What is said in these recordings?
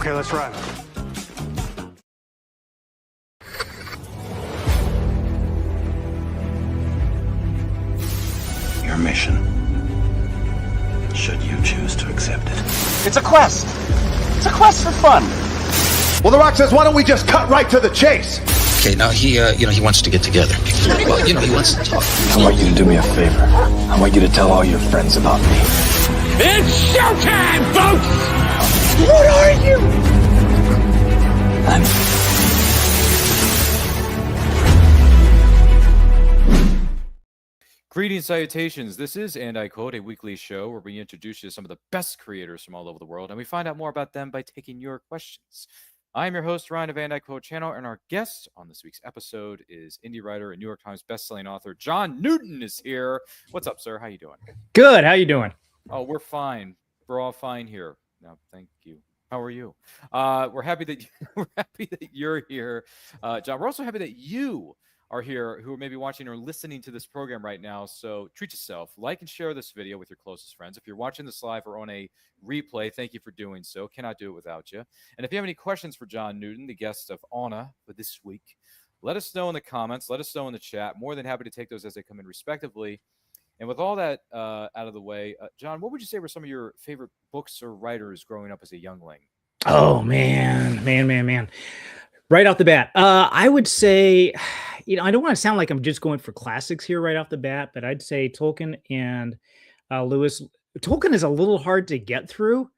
Okay, let's run. Your mission, should you choose to accept it. It's a quest. It's a quest for fun. Well, The Rock says, why don't we just cut right to the chase? Okay, now he wants to get together. Well, he wants to talk. I want you to do me a favor. I want you to tell all your friends about me. It's showtime, folks! What are you? Greetings, salutations. This is, and I quote, a weekly show where we introduce you to some of the best creators from all over the world, and we find out more about them by taking your questions. I'm your host, Ryan of And I Quote Channel, and our guest on this week's episode is indie writer and New York Times bestselling author John Newton is here. What's up, sir? How you doing? Good. How you doing? Oh, we're fine. We're all fine here. No, thank you. How are you? We're happy that you're here, John. We're also happy that you are here, who are maybe watching or listening to this program right now. So treat yourself, like and share this video with your closest friends. If you're watching this live or on a replay, thank you for doing so. Cannot do it without you. And if you have any questions for John Newton, the guest of honor for this week, let us know in the comments. Let us know in the chat. More than happy to take those as they come in respectively. And with all that out of the way, John, what would you say were some of your favorite books or writers growing up as a youngling? Oh, man. Right off the bat, I would say, I don't want to sound like I'm just going for classics here right off the bat, but I'd say Tolkien and Lewis. Tolkien is a little hard to get through,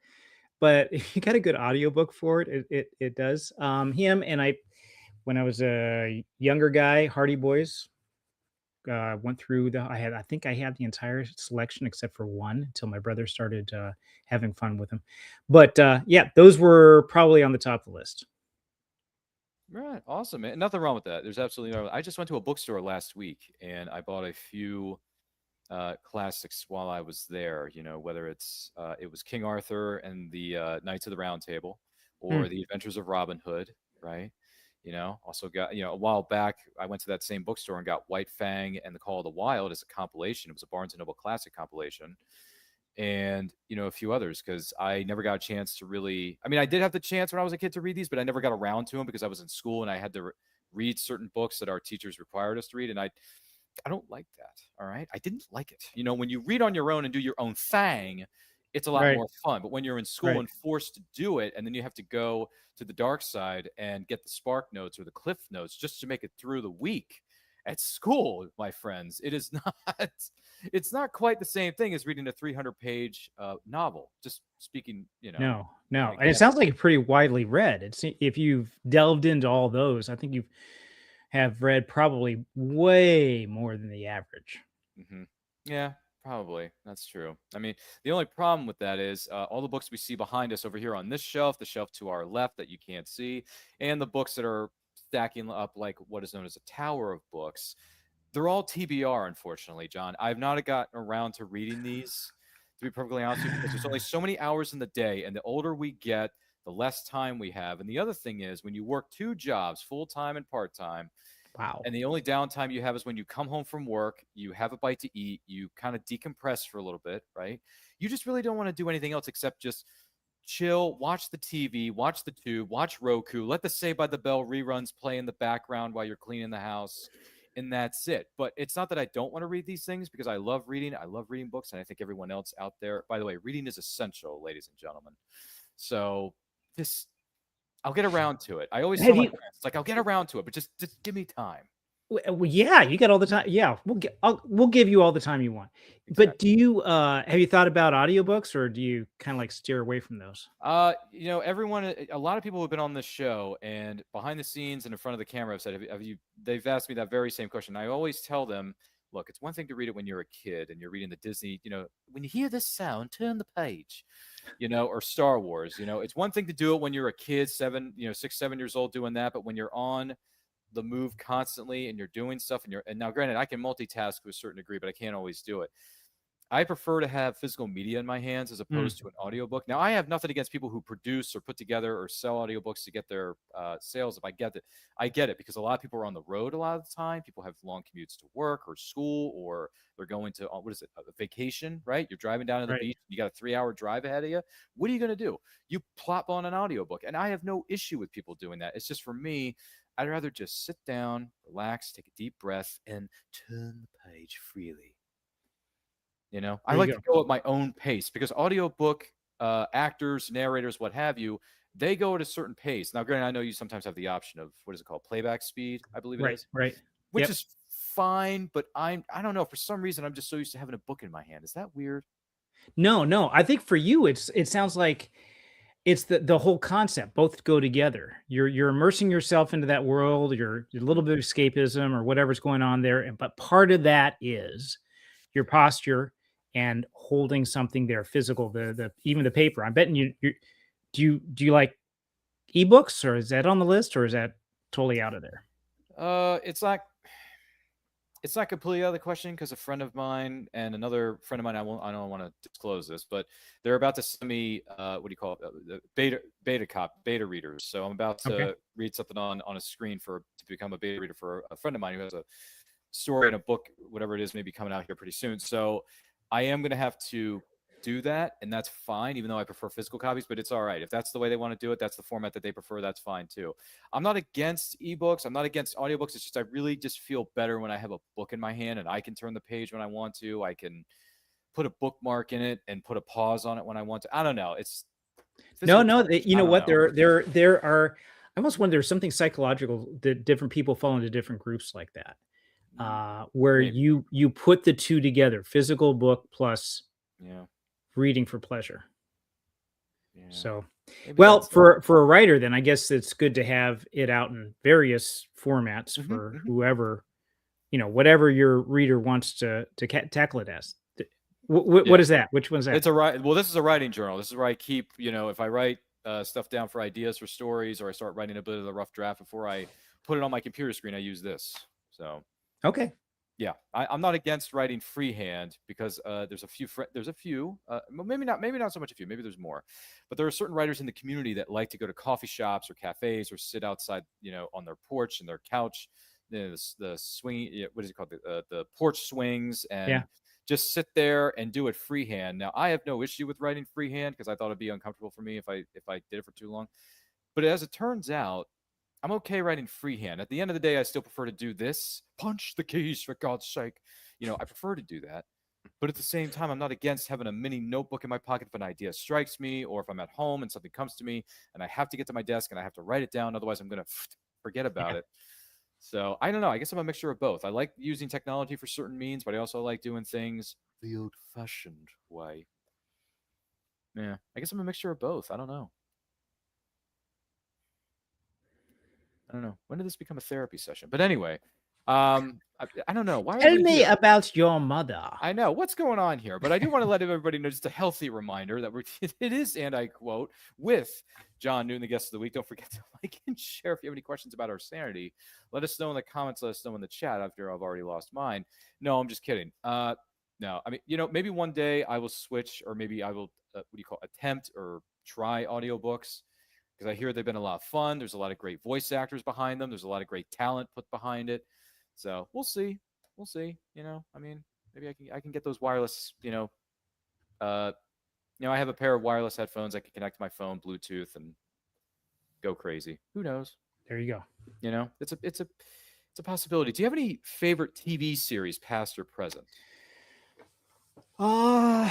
but if you got a good audiobook for it, it does. Him and I, when I was a younger guy, Hardy Boys, went through I think I had the entire selection except for one until my brother started having fun with them. But yeah, those were probably on the top of the list. Right. Awesome, man. Nothing wrong with that. There's absolutely no. I just went to a bookstore last week and I bought a few classics while I was there. Whether it was King Arthur and the Knights of the Round Table, or the Adventures of Robin Hood, right? Also got, a while back, I went to that same bookstore and got White Fang and The Call of the Wild as a compilation. It was a Barnes & Noble Classic compilation. And, a few others, because I never got a chance to really, I did have the chance when I was a kid to read these, but I never got around to them because I was in school and I had to read certain books that our teachers required us to read. And I don't like that. All right. I didn't like it. When you read on your own and do your own thing, it's a lot more fun. But when you're in school and forced to do it, and then you have to go to the dark side and get the Spark Notes or the Cliff Notes just to make it through the week at school, my friends, it's not quite the same thing as reading a 300-page novel. Just speaking, No. And it sounds like it's pretty widely read. If you've delved into all those, I think you have read probably way more than the average. Mm-hmm. Yeah. Probably. That's true. The only problem with that is all the books we see behind us over here on this shelf, the shelf to our left that you can't see, and the books that are stacking up like what is known as a tower of books, they're all TBR, unfortunately, John. I've not gotten around to reading these, to be perfectly honest with you, because there's only so many hours in the day, and the older we get, the less time we have. And the other thing is, when you work two jobs, full-time and part-time, wow. And the only downtime you have is when you come home from work, you have a bite to eat, you kind of decompress for a little bit, right? You just really don't want to do anything else except just chill, watch the TV, watch the tube, watch Roku, let the Saved by the Bell reruns play in the background while you're cleaning the house, and that's it. But it's not that I don't want to read these things, because I love reading. I love reading books, and I think everyone else out there, by the way, reading is essential, ladies and gentlemen. So I'll get around to it. I always tell my parents, I'll get around to it, but just give me time. Well, yeah, you got all the time. Yeah, we'll give you all the time you want. Exactly. But do you have you thought about audiobooks, or do you kind of like steer away from those? Everyone, a lot of people who have been on this show and behind the scenes and in front of the camera have said, they've asked me that very same question. I always tell them, look, it's one thing to read it when you're a kid and you're reading the Disney, when you hear this sound, turn the page, or Star Wars, it's one thing to do it when you're a kid, 6, 7 years old doing that. But when you're on the move constantly and you're doing stuff and now granted, I can multitask to a certain degree, but I can't always do it. I prefer to have physical media in my hands as opposed to an audiobook. Now, I have nothing against people who produce or put together or sell audiobooks to get their sales. If I get it, I get it, because a lot of people are on the road a lot of the time. People have long commutes to work or school, or they're going to, what is it, a vacation, right? You're driving down to the Right. beach. You got a 3-hour drive ahead of you. What are you going to do? You plop on an audiobook. And I have no issue with people doing that. It's just, for me, I'd rather just sit down, relax, take a deep breath, and turn the page freely. I There like you to go at my own pace, because audiobook actors, narrators, what have you, they go at a certain pace. Now, granted, I know you sometimes have the option of, what is it called? Playback speed, I believe it Right. is, Right. which Yep. is fine, but I don't know. For some reason, I'm just so used to having a book in my hand. Is that weird? No. I think for you, it sounds like it's the whole concept. Both go together. You're immersing yourself into that world. You're a little bit of escapism or whatever's going on there. But part of that is your posture and holding something there, physical. The even the paper. I'm betting you. Do you like ebooks, or is that on the list, or is that totally out of there? It's not completely out of the question, because a friend of mine and another friend of mine, I don't want to disclose this, but they're about to send me what do you call it, the beta readers. So I'm about to Okay. read something on a screen to become a beta reader for a friend of mine who has a story and a book, whatever it is, maybe coming out here pretty soon. So I am going to have to do that, and that's fine, even though I prefer physical copies. But it's all right if that's the way they want to do it. That's the format that they prefer. That's fine too. I'm not against ebooks. I'm not against audiobooks. It's just, I really just feel better when I have a book in my hand and I can turn the page when I want to. I can put a bookmark in it and put a pause on it when I want to. I don't know. It's No, physical copies. you I know don't what? know. There are. I almost wonder there's something psychological that different people fall into different groups like that, where Maybe. you put the two together, physical book plus Yeah. reading for pleasure. Yeah. So, Maybe well, that's it. for a writer, then I guess it's good to have it out in various formats for whoever, whatever your reader wants to tackle it as. What Yeah. is that? Which one's that? It's a right. Well, this is a writing journal. This is where I keep, if I write stuff down for ideas for stories, or I start writing a bit of the rough draft before I put it on my computer screen, I use this. So Okay. yeah, I'm not against writing freehand, because there's a few, maybe not so much a few, maybe there's more, but there are certain writers in the community that like to go to coffee shops or cafes or sit outside, on their porch and their couch, the swing, what is it called, the porch swings, and Yeah. just sit there and do it freehand. Now, I have no issue with writing freehand, because I thought it'd be uncomfortable for me if I did it for too long. But as it turns out, I'm okay writing freehand. At the end of the day, I still prefer to do this. Punch the keys, for God's sake. I prefer to do that. But at the same time, I'm not against having a mini notebook in my pocket if an idea strikes me, or if I'm at home and something comes to me and I have to get to my desk and I have to write it down. Otherwise, I'm going to forget about it. So I don't know. I guess I'm a mixture of both. I like using technology for certain means, but I also like doing things the old-fashioned way. Yeah, I guess I'm a mixture of both. I don't know. When did this become a therapy session? But anyway, I don't know. Why are Tell we me here? about your mother. I know what's going on here, but I do want to let everybody know, just a healthy reminder that it is, and I quote, with John Newton, the guest of the week. Don't forget to like and share. If you have any questions about our sanity, let us know in the comments. Let us know in the chat after I've already lost mine. No, I'm just kidding. No, I mean, maybe one day I will switch, or maybe I will, attempt or try audiobooks, because I hear they've been a lot of fun. There's a lot of great voice actors behind them. There's a lot of great talent put behind it. So we'll see. We'll see. I mean, maybe I can get those wireless. I have a pair of wireless headphones. I can connect to my phone, Bluetooth, and go crazy. Who knows? There you go. It's a possibility. Do you have any favorite TV series, past or present? Well,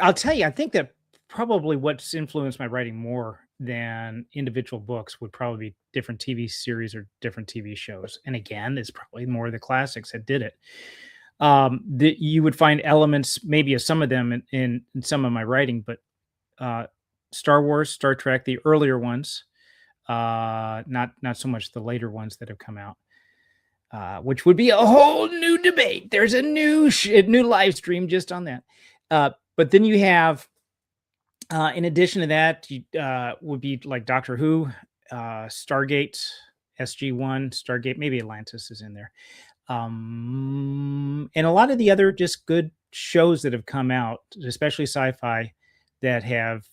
I'll tell you, I think that probably what's influenced my writing more than individual books would probably be different TV series or different TV shows. And again, it's probably more of the classics that did it. That you would find elements, maybe of some of them in some of my writing, but Star Wars, Star Trek, the earlier ones, not so much the later ones that have come out. Which would be a whole new debate. There's a new live stream just on that. But then you have, in addition to that, would be like Doctor Who, Stargate, SG-1, Stargate, maybe Atlantis is in there. And a lot of the other just good shows that have come out, especially sci-fi, that have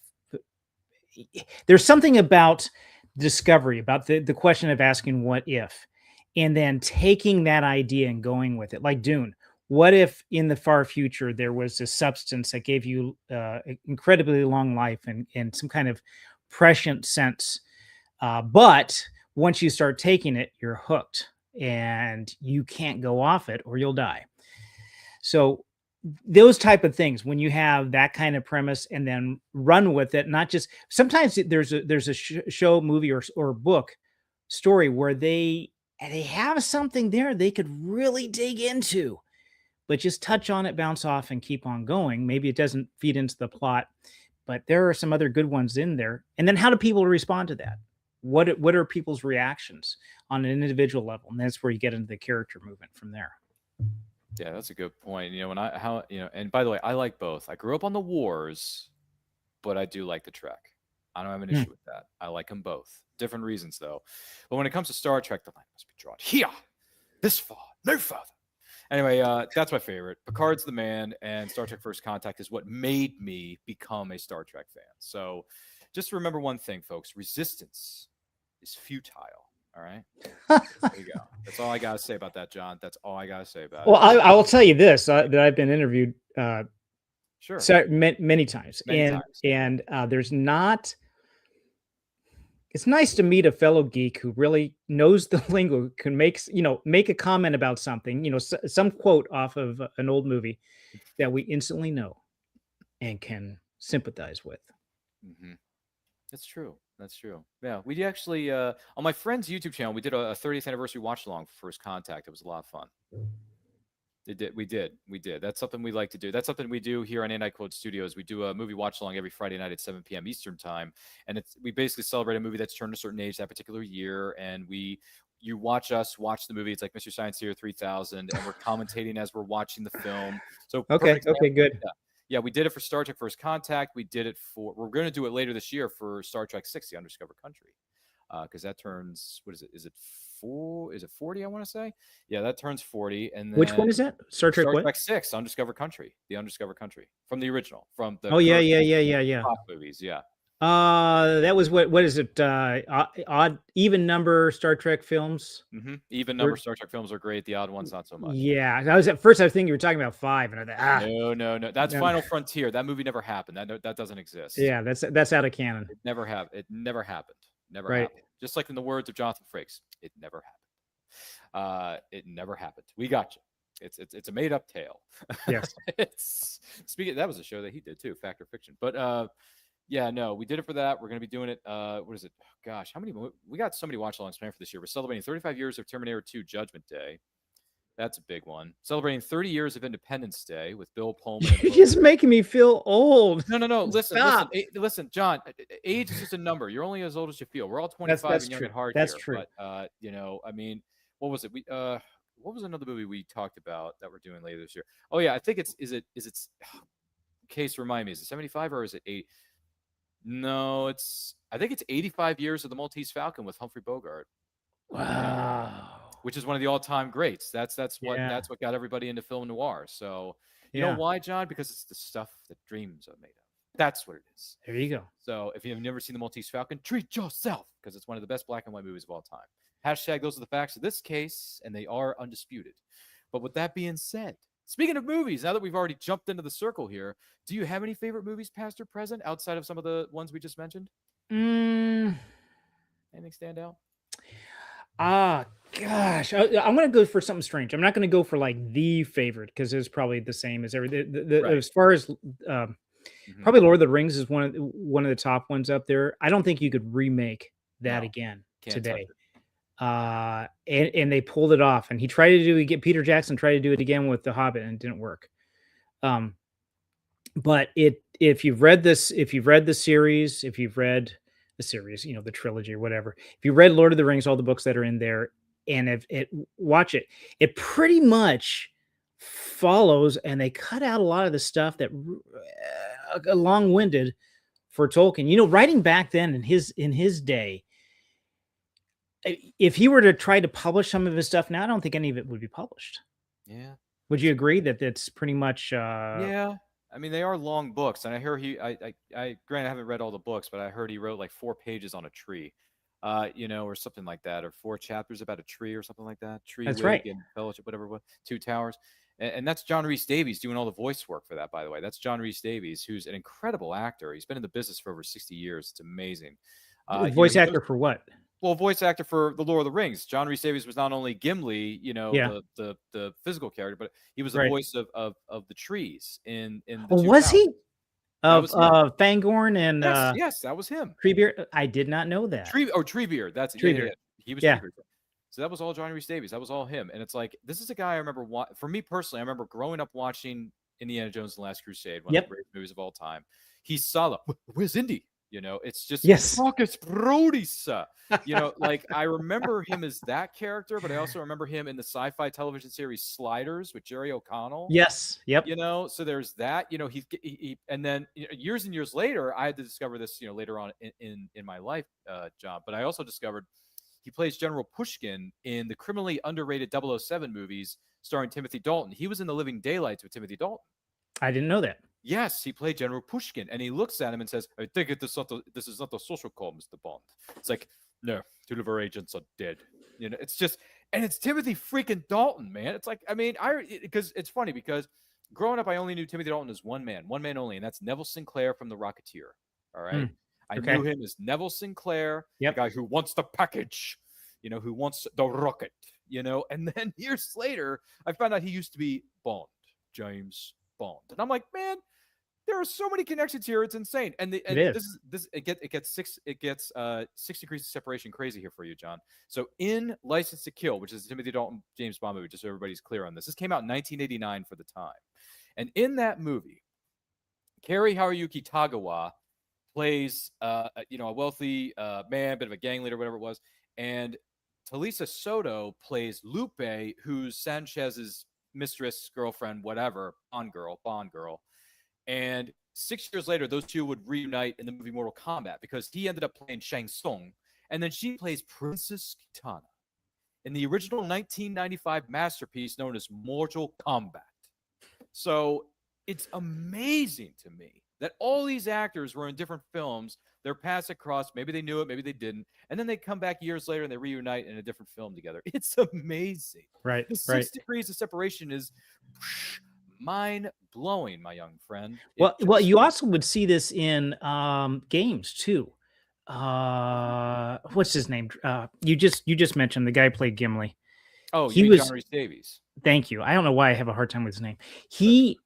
there's something about discovery, about the question of asking what if, and then taking that idea and going with it. Like Dune. What if in the far future there was a substance that gave you incredibly long life and some kind of prescient sense? But once you start taking it, you're hooked and you can't go off it or you'll die. So those type of things, when you have that kind of premise and then run with it, not just sometimes there's a show, movie, or book story where they have something there they could really dig into, but just touch on it, bounce off, and keep on going. Maybe it doesn't feed into the plot, but there are some other good ones in there. And then how do people respond to that? What are people's reactions on an individual level? And that's where you get into the character movement from there. Yeah, that's a good point. And by the way, I like both. I grew up on the wars, but I do like the Trek. I don't have an issue with that. I like them both. Different reasons, though. But when it comes to Star Trek, the line must be drawn here, this far, no further. Anyway, that's my favorite. Picard's the man, and Star Trek First Contact is what made me become a Star Trek fan. So just remember one thing, folks. Resistance is futile. All right. There you go. That's all I got to say about that, John. That's all I got to say about Well, it. I will tell you this, that I've been interviewed Sure. many times. And there's not, it's nice to meet a fellow geek who really knows the lingo, can make a comment about something, some quote off of an old movie that we instantly know and can sympathize with. Mm-hmm. That's true. That's true. Yeah, we actually on my friend's YouTube channel, we did a 30th anniversary watch along for First Contact. It was a lot of fun. We did. That's something we like to do. That's something we do here on Night Quote Studios. We do a movie watch along every Friday night at 7 p.m. Eastern time, and we basically celebrate a movie that's turned a certain age that particular year, and you watch us watch the movie. It's like Mr. Science Theater 3000, and we're commentating as we're watching the film. So okay, good. Yeah, we did it for Star Trek First Contact. We're going to do it later this year for Star Trek 6, The Undiscovered Country. Because that turns, what is it? Is it 40, I want to say? Yeah, that turns 40. And then which one is that? Star Trek 6, Undiscovered Country. The Undiscovered Country. From the original. From the top movies, yeah. That was what is it? Odd even number Star Trek films. Mm-hmm. Even number Star Trek films are great. The odd ones not so much. Yeah, I was thinking you were talking about 5, and I thought, no. That's Final Frontier. That movie never happened. That doesn't exist. Yeah, that's out of canon. It never happened. Never happened. Right. Just like in the words of Jonathan Frakes, it never happened. It never happened. We got you. It's a made up tale. Yes. That was a show that he did too, Fact or Fiction. But yeah, no, we did it for that. We're going to be doing it. What is it? Oh, gosh, how many? We got so many watch alongs planned for this year. We're celebrating 35 years of Terminator 2 Judgment Day. That's a big one. Celebrating 30 years of Independence Day with Bill Pullman. You're just making me feel old. No. Listen, John. Age is just a number. You're only as old as you feel. We're all 25 and young at heart. That's here. true. But I mean, what was it? What was another movie we talked about that we're doing later this year? Oh yeah, I think is it? Case, remind me. Is it 75 or is it 8? No, I think it's 85 years of the Maltese Falcon with Humphrey Bogart. Wow. Which is one of the all-time greats. That's what got everybody into film noir. So you know why, John? Because it's the stuff that dreams are made of. That's what it is. There you go. So if you've never seen the Maltese Falcon, treat yourself, because it's one of the best black and white movies of all time. Hashtag those are the facts of this case, and they are undisputed. But with that being said, speaking of movies, now that we've already jumped into the circle here, do you have any favorite movies, past or present, outside of some of the ones we just mentioned? Anything stand out? Gosh, I'm going to go for something strange. I'm not going to go for like the favorite, because it's probably the same as everything. Right. As far as probably Lord of the Rings is one of the top ones up there. I don't think you could remake that again today. And they pulled it off, and Peter Jackson tried to do it again with The Hobbit, and it didn't work. But if you've read the series, the trilogy or whatever, if you read Lord of the Rings, all the books that are in there, and watch it, it pretty much follows, and they cut out a lot of the stuff that long-winded for Tolkien. Writing back then in his day, if he were to try to publish some of his stuff now, I don't think any of it would be published. Yeah. Would you agree that it's pretty much? Yeah. I mean, they are long books, and I hear granted, I haven't read all the books, but I heard he wrote like 4 pages on a tree, or something like that, or 4 chapters about a tree or something like that. Tree That's wig right. and fellowship, whatever it was, Two Towers. And that's John Rhys Davies doing all the voice work for that, by the way. That's John Rhys Davies, who's an incredible actor. He's been in the business for over 60 years. It's amazing. Voice actor for what? Well, voice actor for the Lord of the Rings. John Rhys Davies was not only Gimli, Yeah. the physical character, but he was the Right. voice of the trees in the Oh, Two was he? Towers. That Of was him. Fangorn and Yes, that was him. Treebeard. I did not know that. Treebeard. That's Treebeard. He was Yeah. Treebeard. So that was all John Rhys Davies. That was all him. And it's like, this is a guy I remember. For me personally, I remember growing up watching Indiana Jones and the Last Crusade, one of the greatest movies of all time. He's solid. Where's Indy? It's just Yes. Marcus Brody, sir. Like I remember him as that character, but I also remember him in the sci-fi television series Sliders with Jerry O'Connell. Yes. Yep. So there's that. He and then years and years later, I had to discover this. Later on in my life, John. But I also discovered he plays General Pushkin in the criminally underrated 007 movies starring Timothy Dalton. He was in The Living Daylights with Timothy Dalton. I didn't know that. Yes, he played General Pushkin, and he looks at him and says, "I think this is not a social call, Mr. Bond." It's like, no, 2 of our agents are dead. It's just, and it's Timothy freaking Dalton, man. It's like, I mean, because it's funny because growing up, I only knew Timothy Dalton as one man only, and that's Neville Sinclair from The Rocketeer. All right, I knew him as Neville Sinclair, the guy who wants the package, who wants the rocket, and then years later, I found out he used to be Bond, James Bond, and I'm like, man. There are so many connections here; it's insane. And it gets 6 degrees of separation crazy here for you, John. So in License to Kill, which is a Timothy Dalton James Bond movie, just so everybody's clear on this, came out in 1989 for the time, and in that movie, Kari Haruyuki Tagawa plays a wealthy man, bit of a gang leader, whatever it was, and Talisa Soto plays Lupe, who's Sanchez's mistress, girlfriend, whatever, Bond girl. And 6 years later, those two would reunite in the movie Mortal Kombat because he ended up playing Shang Tsung. And then she plays Princess Kitana in the original 1995 masterpiece known as Mortal Kombat. So it's amazing to me that all these actors were in different films. Their paths across. Maybe they knew it, maybe they didn't. And then they come back years later and they reunite in a different film together. It's amazing. Right. The 6 degrees of separation is mind blowing, my young friend. Well, you also would see this in games too. What's his name? You just mentioned the guy who played Gimli. Oh, he was John Rhys Davies. Thank you. I don't know why I have a hard time with his name. He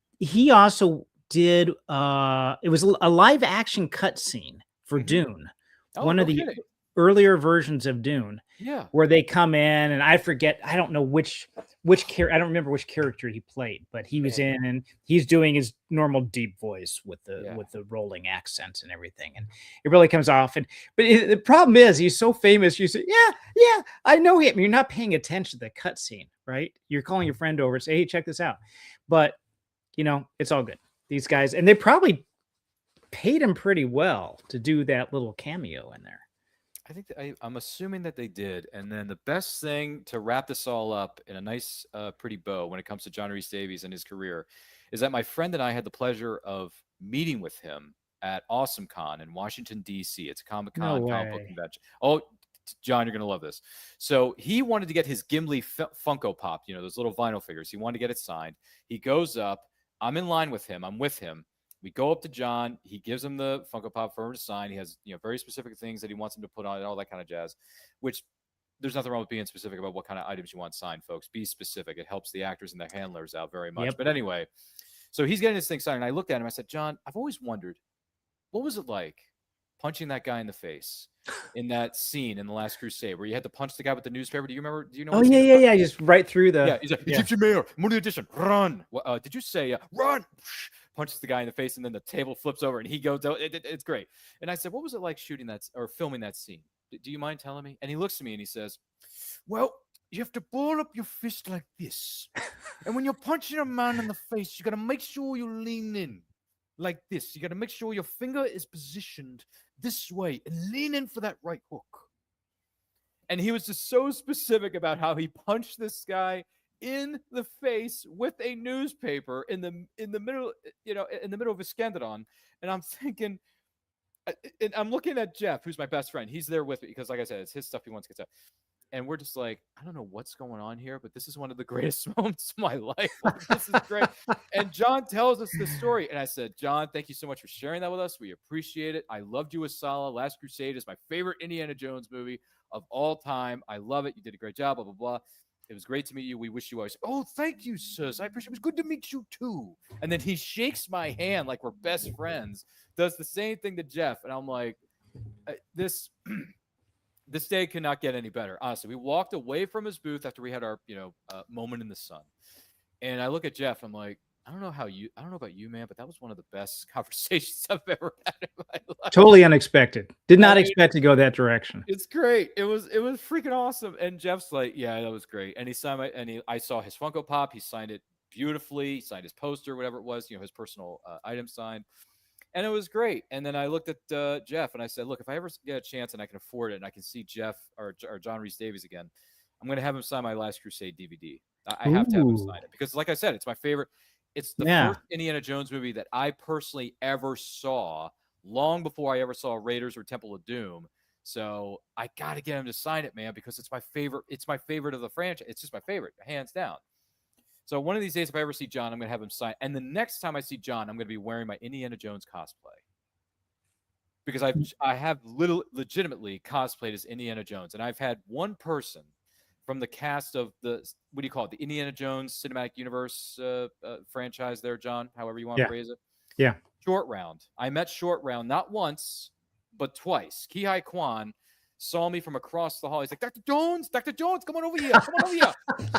also did. It was a live action cutscene for Dune. One of the earlier versions of Dune. Yeah. Where they come in, and I forget. I don't know which character. I don't remember which character he played, but he was in, and he's doing his normal deep voice with the rolling accents and everything, and it really comes off. But the problem is, he's so famous. You say, yeah, I know him. You're not paying attention to the cutscene, right? You're calling your friend over, say, hey, check this out. But it's all good. These guys, and they probably paid him pretty well to do that little cameo in there. I think I'm assuming that they did. And then the best thing to wrap this all up in a nice, pretty bow when it comes to John Rhys Davies and his career is that my friend and I had the pleasure of meeting with him at AwesomeCon in Washington, D.C. It's a Comic-Con comic book convention. Oh, John, you're going to love this. So he wanted to get his Gimli Funko Pop, those little vinyl figures. He wanted to get it signed. He goes up. I'm in line with him. I'm with him. We go up to John. He gives him the Funko Pop for him to sign. He has, very specific things that he wants him to put on it, all that kind of jazz, which there's nothing wrong with being specific about what kind of items you want signed, folks. Be specific. It helps the actors and their handlers out very much. Yep. But anyway, so he's getting this thing signed, and I looked at him. I said, John, I've always wondered, what was it like punching that guy in the face in that scene in The Last Crusade where you had to punch the guy with the newspaper? Do you remember? Do you know? Oh, yeah. Just right through the. Yeah, he's like, Egyptian mayor, morning edition, run. Did you say run? Punches the guy in the face, and then the table flips over, and he goes. It's great. And I said, what was it like shooting that or filming that scene? Do you mind telling me? And he looks at me and he says, well, you have to ball up your fist like this, and when you're punching a man in the face, you got to make sure you lean in like this. You got to make sure your finger is positioned this way and lean in for that right hook. And he was just so specific about how he punched this guy in the face with a newspaper in the middle, in the middle of Iskandron, and I'm thinking, and I'm looking at Jeff, who's my best friend. He's there with me because, like I said, it's his stuff he wants to get to. And we're just like, I don't know what's going on here, but this is one of the greatest moments of my life. Like, this is great. And John tells us this story. And I said, John, thank you so much for sharing that with us. We appreciate it. I loved you as Sala. Last Crusade is my favorite Indiana Jones movie of all time. I love it. You did a great job, blah, blah, blah. It was great to meet you. We wish you always. Oh, thank you, sis. I appreciate it. It was good to meet you, too. And then he shakes my hand like we're best friends, does the same thing to Jeff. And I'm like, this day cannot get any better. Honestly, we walked away from his booth after we had our, moment in the sun. And I look at Jeff. I'm like, I don't know about you, man, but that was one of the best conversations I've ever had in my life. Totally unexpected. Did not expect to go that direction. It's great. It was freaking awesome. And Jeff's like, yeah, that was great. And he signed I saw his Funko Pop. He signed it beautifully. He signed his poster, whatever it was, his personal item signed. And it was great. And then I looked at Jeff and I said, look, if I ever get a chance and I can afford it and I can see Jeff or John Rhys Davies again, I'm going to have him sign my Last Crusade DVD. I have to have him sign it because, like I said, it's my favorite. It's the first Indiana Jones movie that I personally ever saw long before I ever saw Raiders or Temple of Doom. So I got to get him to sign it, man, because it's my favorite. It's my favorite of the franchise. It's just my favorite, hands down. So one of these days, if I ever see John, I'm going to have him sign. And the next time I see John, I'm going to be wearing my Indiana Jones cosplay. Because I have legitimately cosplayed as Indiana Jones. And I've had one person from the cast of the Indiana Jones Cinematic Universe franchise there, John, however you want to phrase it. Yeah. Short Round. I met Short Round not once, but twice. Ki-Hai Kwan saw me from across the hall. He's like, Dr. Jones, come on over here.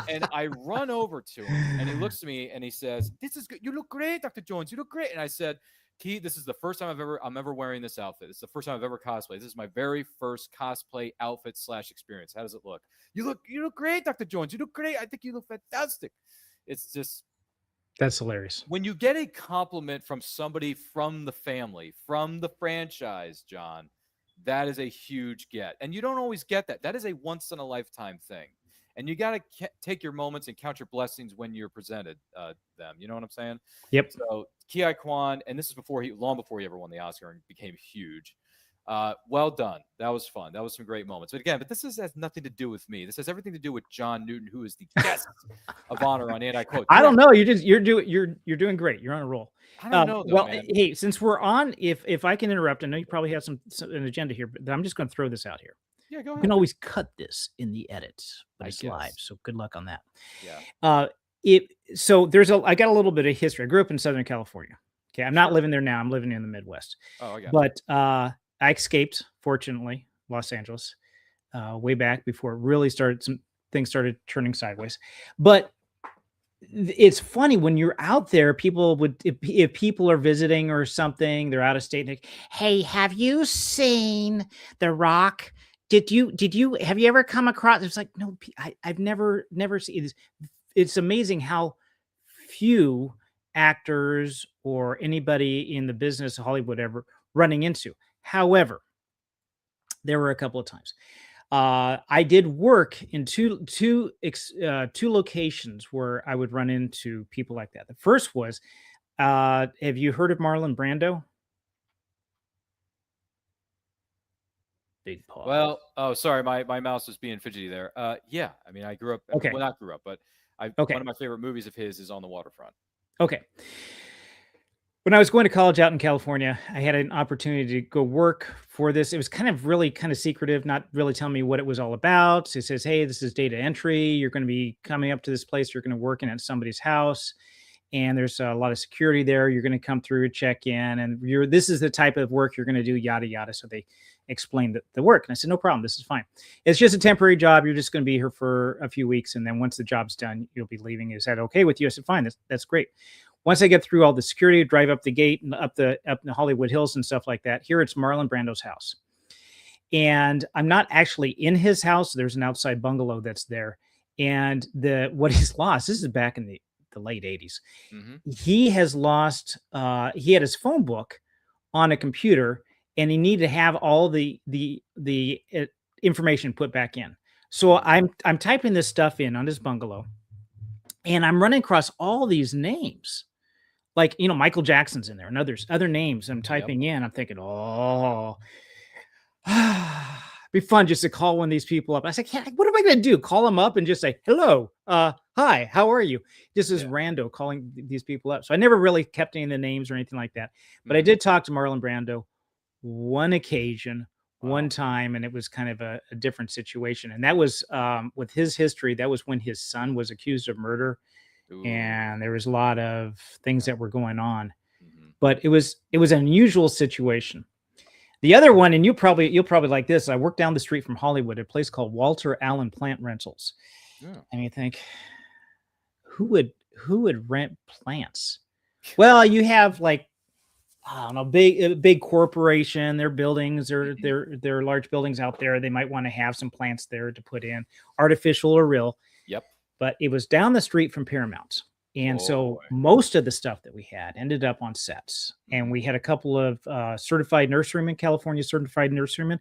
And I run over to him, and he looks at me, and he says, this is good. You look great, Dr. Jones. You look great. And I said, this is the first time I'm ever wearing this outfit. It's the first time I've ever cosplayed. This is my very first cosplay outfit / experience. How does it look? You look great, Dr. Jones. You look great. I think you look fantastic. It's just... That's hilarious. When you get a compliment from somebody from the family, from the franchise, John, that is a huge get. And you don't always get that. That is a once-in-a-lifetime thing. And you got to take your moments and count your blessings when you're presented them. You know what I'm saying? Yep. So Ki-Hai Kwan, and this is long before he ever won the Oscar and became huge. Well done. That was fun. That was some great moments. But this has nothing to do with me. This has everything to do with John Newton, who is the guest of honor on Anti-Quote. I don't know. You're doing great. You're on a roll. I don't know. Though, well, man. Hey, since we're on, if I can interrupt, I know you probably have an agenda here, but I'm just going to throw this out here. Yeah, go ahead. You can always cut this in the edits, but it's live, so good luck on that. Yeah. I got a little bit of history. I grew up in Southern California. Okay, I'm not living there now. I'm living in the Midwest. Oh, I got But I escaped, fortunately, Los Angeles, way back before it really things started turning sideways. But it's funny when you're out there, if people are visiting or something, they're out of state. Like, hey, have you seen The Rock? Have you ever come across? It's like, no, I've never seen this. It's amazing how few actors or anybody in the business of Hollywood ever running into. However, there were a couple of times. I did work in two locations where I would run into people like that. The first was, have you heard of Marlon Brando? Big pause. Well, oh, sorry, my mouse was being fidgety there. Yeah, I mean, I grew up. Okay. Well, not grew up, but one of my favorite movies of his is On the Waterfront. Okay. When I was going to college out in California, I had an opportunity to go work for this. It was really kind of secretive, not really telling me what it was all about. It says, hey, this is data entry. You're going to be coming up to this place. You're going to work in at somebody's house. And there's a lot of security there. You're going to come through, check in, and this is the type of work you're going to do, yada, yada. So they explained the work. And I said, no problem. This is fine. It's just a temporary job. You're just going to be here for a few weeks. And then once the job's done, you'll be leaving. Is that okay with you? I said, fine. That's great. Once I get through all the security, drive up the gate and up the Hollywood Hills and stuff like that, here it's Marlon Brando's house. And I'm not actually in his house. There's an outside bungalow that's there. And what he's lost, this is back in the late 80s. Mm-hmm. He has lost, he had his phone book on a computer, and he needed to have all the information put back in. So I'm typing this stuff in on his bungalow. And I'm running across all these names. Like, Michael Jackson's in there and other names I'm typing in. I'm thinking, oh, be fun just to call one of these people up. I said, what am I going to do? Call them up and just say, hello, hi, how are you? Just as rando calling these people up. So I never really kept any of the names or anything like that. But I did talk to Marlon Brando one occasion, one time, and it was kind of a different situation. And that was with his history. That was when his son was accused of murder. Ooh. And there was a lot of things that were going on. But it was an unusual situation. The other one, and you'll probably like this. I worked down the street from Hollywood at a place called Walter Allen Plant Rentals. And you think, who would rent plants? Well, you have like, I don't know, big corporation, their buildings, there are large buildings out there. They might want to have some plants there to put in, artificial or real. Yep. But it was down the street from Paramount. And so most of the stuff that we had ended up on sets. And we had a couple of California certified nurserymen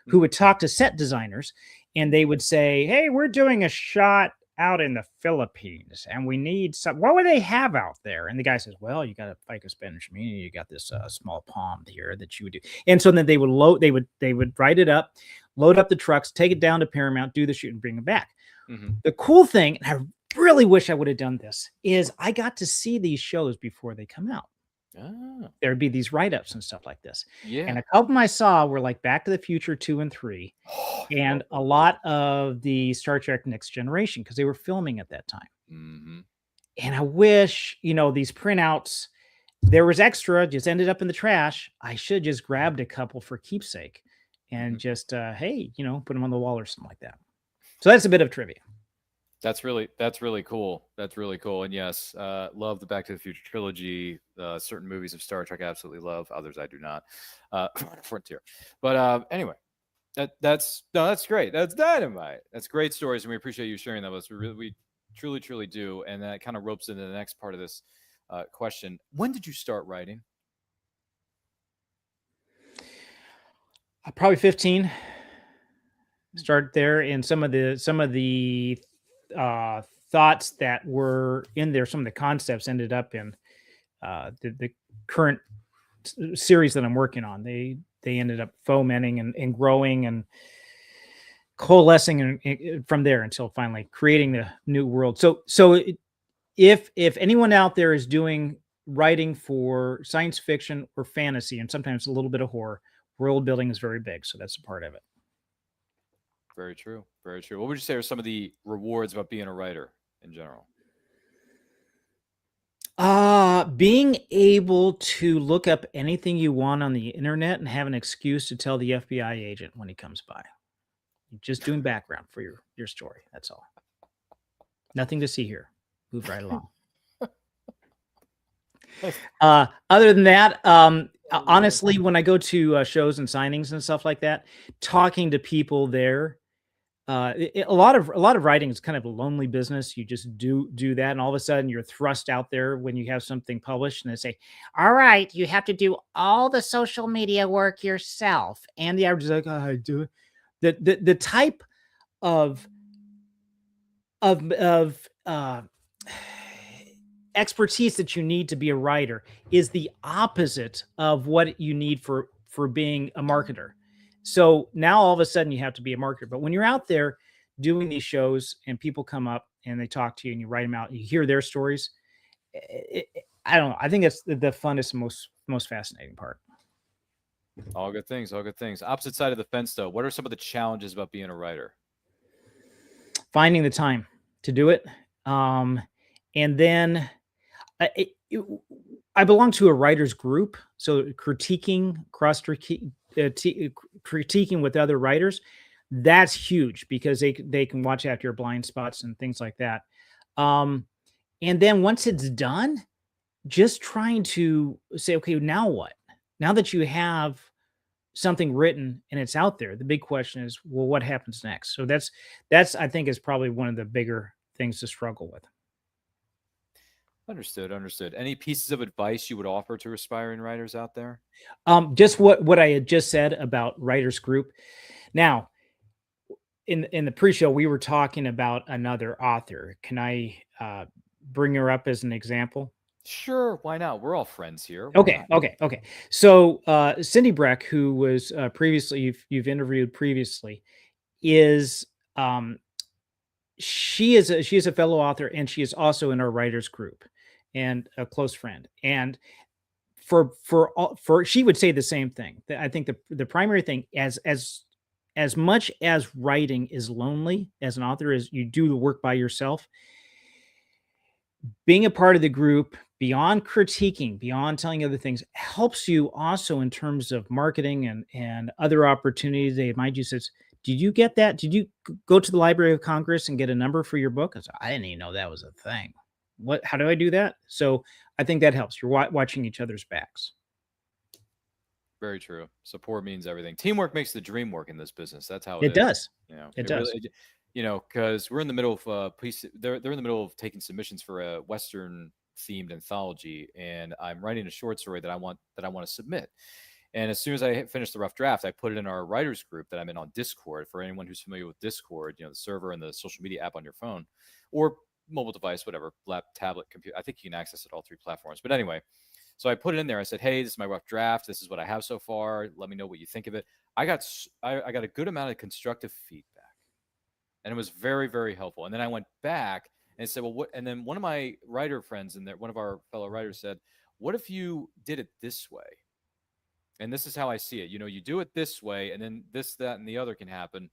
who would talk to set designers, and they would say, hey, we're doing a shot out in the Philippines and we need some, what would they have out there? And the guy says, well, you got a Ficus benjamini, you got this small palm here that you would do. And so then they would write it up, load up the trucks, take it down to Paramount, do the shoot and bring it back. The cool thing, and I really wish I would have done this, is I got to see these shows before they come out. There'd be these write-ups and stuff like this. And a couple of them I saw were like Back to the Future 2 and 3, and a lot of the Star Trek Next Generation, because they were filming at that time. And I wish, these printouts, there was extra, just ended up in the trash. I should just grabbed a couple for keepsake and just, hey, put them on the wall or something like that. So that's a bit of trivia. That's really cool. That's really cool. And yes, love the Back to the Future trilogy. Certain movies of Star Trek I absolutely love. Others I do not. Frontier. But anyway, that's great. That's dynamite. That's great stories, and we appreciate you sharing that with us. We truly do. And that kind of ropes into the next part of this question. When did you start writing? Probably 15. Start there, and some of the thoughts that were in there, some of the concepts ended up in the current series that I'm working on. They ended up fomenting and growing and coalescing from there until finally creating the new world. So if anyone out there is doing writing for science fiction or fantasy, and sometimes a little bit of horror, world building is very big. So that's a part of it. Very true. Very true. What would you say are some of the rewards about being a writer in general? Being able to look up anything you want on the internet and have an excuse to tell the FBI agent when he comes by. You're just doing background for your story. That's all. Nothing to see here. Move right along. Other than that, honestly, when I go to shows and signings and stuff like that, talking to people there, a lot of writing is kind of a lonely business. You just do that, and all of a sudden you're thrust out there when you have something published, and they say, "All right, you have to do all the social media work yourself." And the average is like, "Oh, I do it." The type of expertise that you need to be a writer is the opposite of what you need for being a marketer. So now all of a sudden you have to be a marketer. But when you're out there doing these shows and people come up and they talk to you and you write them out, you hear their stories. I don't know. I think it's the funnest, most fascinating part. All good things. All good things. Opposite side of the fence, though. What are some of the challenges about being a writer? Finding the time to do it. And then I belong to a writers group. So critiquing with other writers, that's huge because they can watch out your blind spots and things like that. And then once it's done, just trying to say, okay, now what? Now that you have something written and it's out there, the big question is, well, what happens next? So that's I think is probably one of the bigger things to struggle with. Understood. Any pieces of advice you would offer to aspiring writers out there? Just what I had just said about writers group. Now, in the pre-show, we were talking about another author. Can I bring her up as an example? Sure, why not? We're all friends here. Why Okay, not? okay. So Cindy Breck, who was previously you've interviewed previously, is she is a fellow author, and she is also in our writers group and a close friend. And for she would say the same thing. I think the primary thing, as much as writing is lonely as an author, is you do the work by yourself, being a part of the group, beyond critiquing, beyond telling other things, helps you also in terms of marketing and other opportunities. They might you says, did you get that? Did you go to the Library of Congress and get a number for your book? I said, I didn't even know that was a thing. How do I do that? So I think that helps. You're watching each other's backs. Very true. Support means everything. Teamwork makes the dream work in this business. That's how It is. does. You know, It does. Really, you know, because we're in the middle of they're in the middle of taking submissions for a Western themed anthology, and I'm writing a short story that I want to submit. And as soon as I finish the rough draft, I put it in our writers group that I'm in on Discord. For anyone who's familiar with Discord, you know, the server and the social media app on your phone or mobile device, whatever, laptop, tablet, computer. I think you can access it all 3 platforms. But anyway, so I put it in there. I said, "Hey, this is my rough draft. This is what I have so far. Let me know what you think of it." I got a good amount of constructive feedback, and it was very, very helpful. And then I went back and said, "Well, what?" And then one of my writer friends in there, one of our fellow writers said, "What if you did it this way? And this is how I see it. You know, you do it this way, and then this, that, and the other can happen."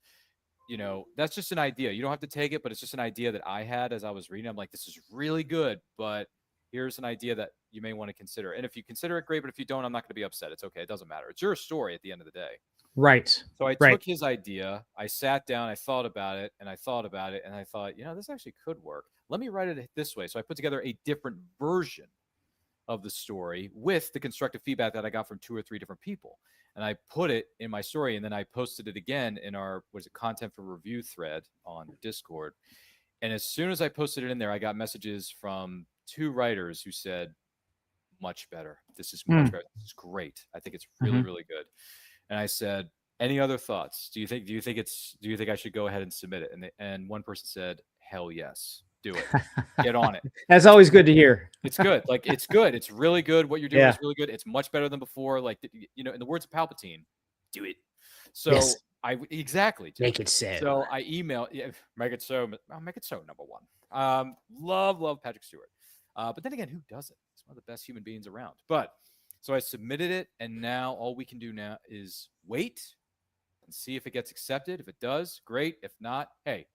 You know, that's just an idea. You don't have to take it, but it's just an idea that I had as I was reading. I'm like, this is really good, but here's an idea that you may want to consider. And if you consider it, great. But if you don't, I'm not going to be upset. It's okay. It doesn't matter. It's your story at the end of the day. Right. So I Right. took his idea. I sat down. I thought about it, and I thought about it, and I thought, you know, this actually could work. Let me write it this way. So I put together a different version of the story with the constructive feedback that I got from 2 or 3 different people. And I put it in my story, and then I posted it again in our content for review thread on Discord. And as soon as I posted it in there, I got messages from 2 writers who said, much better. This is much better. This is great. I think it's really, really good. And I said, any other thoughts? Do you think I should go ahead and submit it? And one person said, hell yes. Do it. Get on it. That's always good to hear. It's good. Like, it's good. It's really good. What you're doing Yeah. is really good. It's much better than before. Like, you know, in the words of Palpatine, do it. So Yes. exactly. Make it so. So I email, make it so. I'll make it so. Number 1. Love Patrick Stewart. But then again, who doesn't? He's one of the best human beings around. But so I submitted it, and now all we can do now is wait and see if it gets accepted. If it does, great. If not, hey,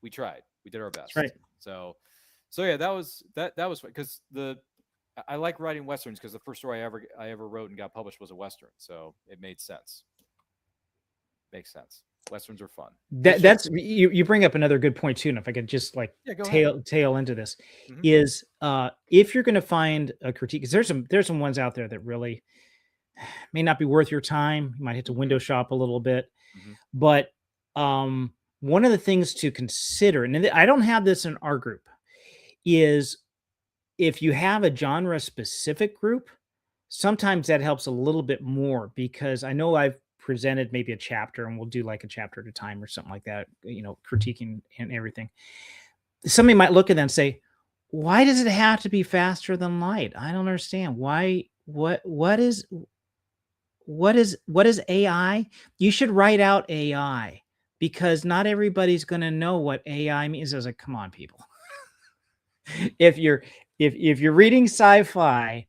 we tried. We did our best. That's right. So yeah, that was because I like writing westerns because the first story I ever wrote and got published was a western, so it made sense. Makes sense. Westerns are fun. That's you bring up another good point too. And if I could just like tail into this, is if you're going to find a critique, because there's some ones out there that really may not be worth your time. You might have to window shop a little bit, but one of the things to consider, and I don't have this in our group, is if you have a genre specific group, sometimes that helps a little bit more, because I know I've presented maybe a chapter, and we'll do like a chapter at a time or something like that, you know, critiquing and everything. Somebody might look at that and say, why does it have to be faster than light? I don't understand. Why, what is AI? You should write out AI, because not everybody's going to know what AI means. I was like, come on, people. if you're reading sci-fi,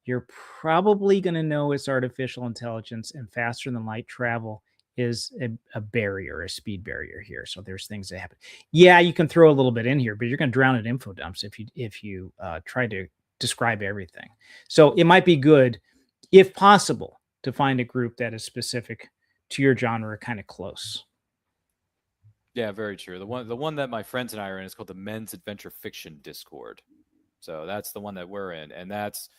you're probably going to know it's artificial intelligence, and faster than light travel is a barrier, a speed barrier here. So there's things that happen. Yeah, you can throw a little bit in here, but you're going to drown in info dumps if you try to describe everything. So it might be good, if possible, to find a group that is specific to your genre, kind of close. Yeah, very true. The one that my friends and I are in is called the Men's Adventure Fiction Discord. So that's the one that we're in, and that's,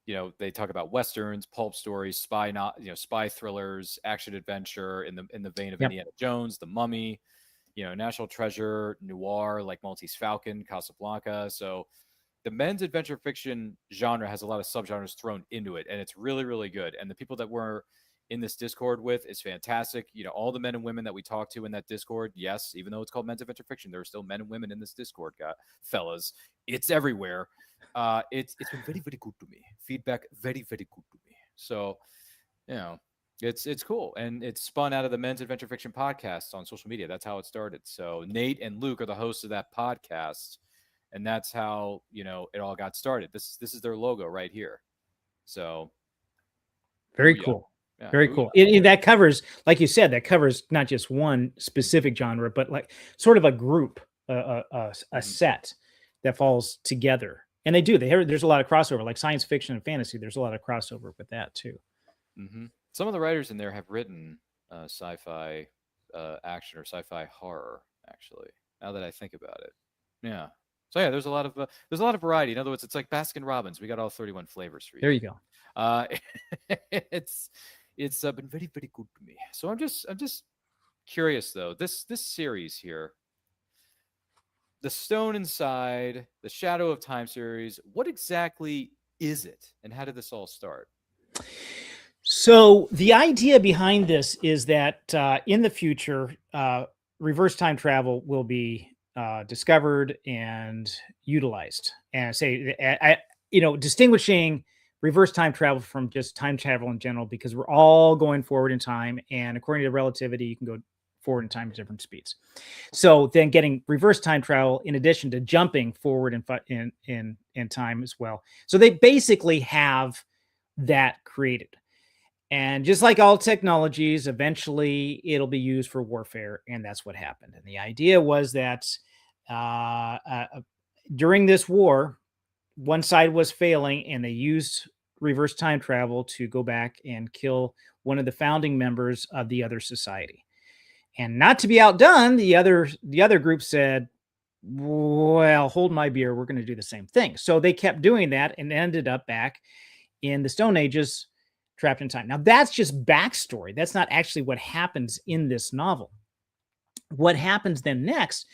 you know, they talk about westerns, pulp stories, spy thrillers, action adventure in the vein of Indiana Jones, The Mummy, you know, National Treasure, noir like Maltese Falcon, Casablanca. So the men's adventure fiction genre has a lot of subgenres thrown into it, and it's really, really good. And the people that we're in this Discord with is fantastic. You know, all the men and women that we talk to in that Discord, yes, even though it's called Men's Adventure Fiction, there are still men and women in this Discord, fellas. It's everywhere. It's been very, very good to me. Feedback, very, very good to me. So, you know, it's cool. And it's spun out of the Men's Adventure Fiction podcast on social media. That's how it started. So Nate and Luke are the hosts of that podcast. And that's how, you know, it all got started. This is their logo right here. So very booyah. cool. Yeah, Very booyah. cool. That covers, like you said, that covers not just one specific genre, but like sort of a group, a set that falls together. And they do. There's a lot of crossover, like science fiction and fantasy. There's a lot of crossover with that too. Mm-hmm. Some of the writers in there have written sci-fi action or sci-fi horror. Actually, now that I think about it, yeah. So yeah, there's a lot of variety. In other words, it's like Baskin Robbins. We got all 31 flavors for you. There you go. It's been very, very good to me. So I'm just curious though. This series here, The Stone Inside, the Shadow of Time series. What exactly is it, and how did this all start? So the idea behind this is that in the future, reverse time travel will be discovered and utilized. And distinguishing reverse time travel from just time travel in general, because we're all going forward in time, and according to relativity, you can go forward in time at different speeds. So then getting reverse time travel in addition to jumping forward in time as well. So they basically have that created. And just like all technologies, eventually it'll be used for warfare. And that's what happened. And the idea was that during this war, one side was failing, and they used reverse time travel to go back and kill one of the founding members of the other society. And not to be outdone, the other group said, well, hold my beer, we're going to do the same thing. So they kept doing that and ended up back in the Stone Ages, trapped in time. Now, that's just backstory. That's not actually what happens in this novel. What happens then next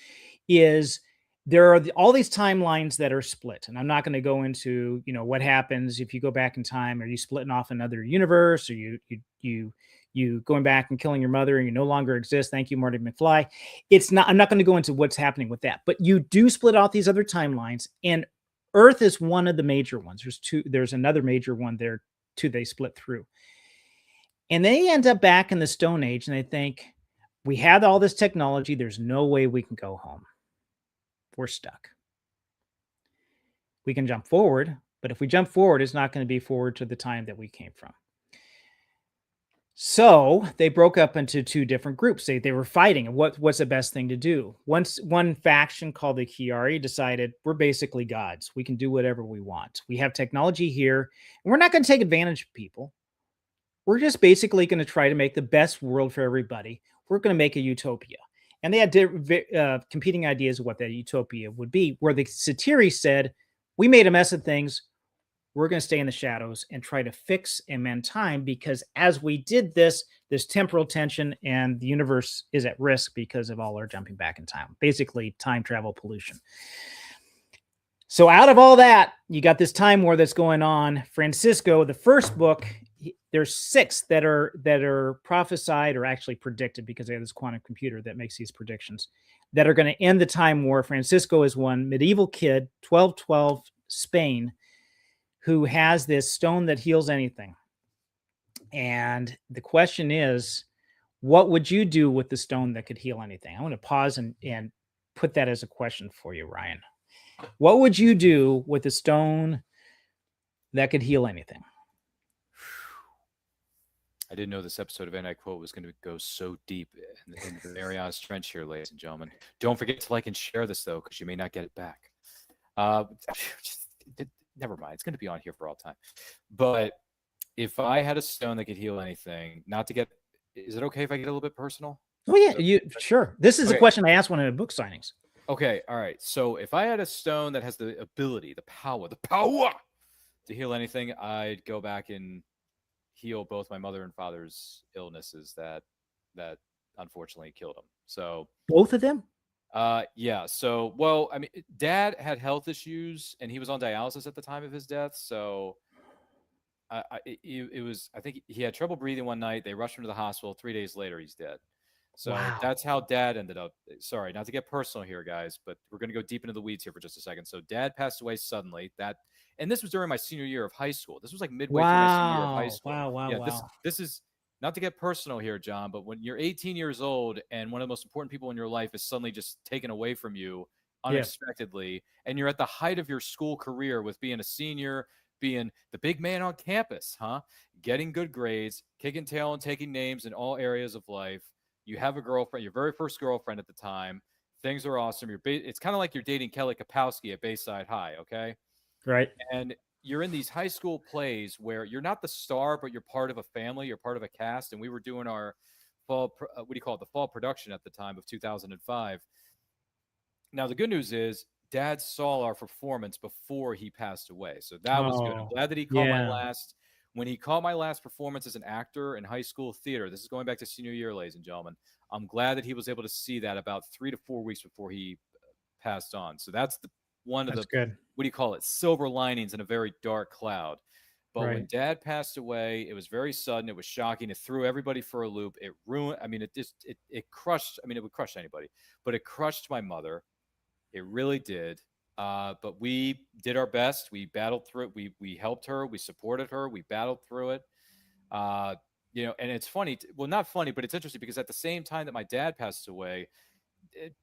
is there are all these timelines that are split. And I'm not going to go into, what happens if you go back in time. Are you splitting off another universe? Or you going back and killing your mother and you no longer exist? Thank you, Marty McFly. I'm not going to go into what's happening with that. But you do split off these other timelines. And Earth is one of the major ones. There's another major one there too. They split through. And they end up back in the Stone Age, and they think, we had all this technology. There's no way we can go home. We're stuck. We can jump forward, but if we jump forward, it's not going to be forward to the time that we came from. So they broke up into two different groups. They were fighting. And what's the best thing to do? One faction called the Kiari decided, we're basically gods. We can do whatever we want. We have technology here, and we're not going to take advantage of people. We're just basically going to try to make the best world for everybody. We're going to make a utopia. And they had competing ideas of what that utopia would be, where the Satiri said, we made a mess of things. We're going to stay in the shadows and try to fix and mend time, because as we did this, there's temporal tension and the universe is at risk because of all our jumping back in time. Basically, time travel pollution. So out of all that, you got this time war that's going on. Francisco, the first book, there's 6 that are prophesied or actually predicted, because they have this quantum computer that makes these predictions that are going to end the time war. Francisco is one medieval kid, 1212 Spain, who has this stone that heals anything. And the question is, what would you do with the stone that could heal anything? I want to pause and put that as a question for you, Ryan. What would you do with a stone that could heal anything? I didn't know this episode of Anti Quote was going to go so deep in the Mariana's Trench here, ladies and gentlemen. Don't forget to like and share this, though, because you may not get it back. Never mind. It's going to be on here for all time. But if I had a stone that could heal anything, is it okay if I get a little bit personal? Oh, yeah, sure. This is a question I asked one of the book signings. Okay, all right. So if I had a stone that has the ability, the power to heal anything, I'd go back and heal both my mother and father's illnesses that unfortunately killed them. So both of them? Yeah. So, well, I mean, Dad had health issues and he was on dialysis at the time of his death. So it was, I think he had trouble breathing one night. They rushed him to the hospital. 3 days later, he's dead. So Wow. that's how Dad ended up. Sorry, not to get personal here, guys, but we're going to go deep into the weeds here for just a second. So Dad passed away suddenly. And this was during my senior year of high school. This was like midway through my senior year of high school. Wow. This is not to get personal here, John, but when you're 18 years old and one of the most important people in your life is suddenly just taken away from you unexpectedly, and you're at the height of your school career with being a senior, being the big man on campus, getting good grades, kicking tail and taking names in all areas of life. You have a girlfriend, your very first girlfriend at the time. Things are awesome. It's kind of like you're dating Kelly Kapowski at Bayside High, okay? Right. And you're in these high school plays where you're not the star, but you're part of a family, you're part of a cast. And we were doing our fall, the fall production at the time of 2005. Now, the good news is Dad saw our performance before he passed away. So that was good. I'm glad that he caught my last. When he caught my last performance as an actor in high school theater, this is going back to senior year, ladies and gentlemen. I'm glad that he was able to see that about 3 to 4 weeks before he passed on. So that's one of the good. What do you call it? Silver linings in a very dark cloud. But when Dad passed away, it was very sudden. It was shocking. It threw everybody for a loop. It ruined. I mean, it crushed. I mean, it would crush anybody, but it crushed my mother. It really did. But we did our best. We battled through it. We helped her. We supported her. We battled through it. And it's funny. Well, not funny, but it's interesting because at the same time that my dad passed away,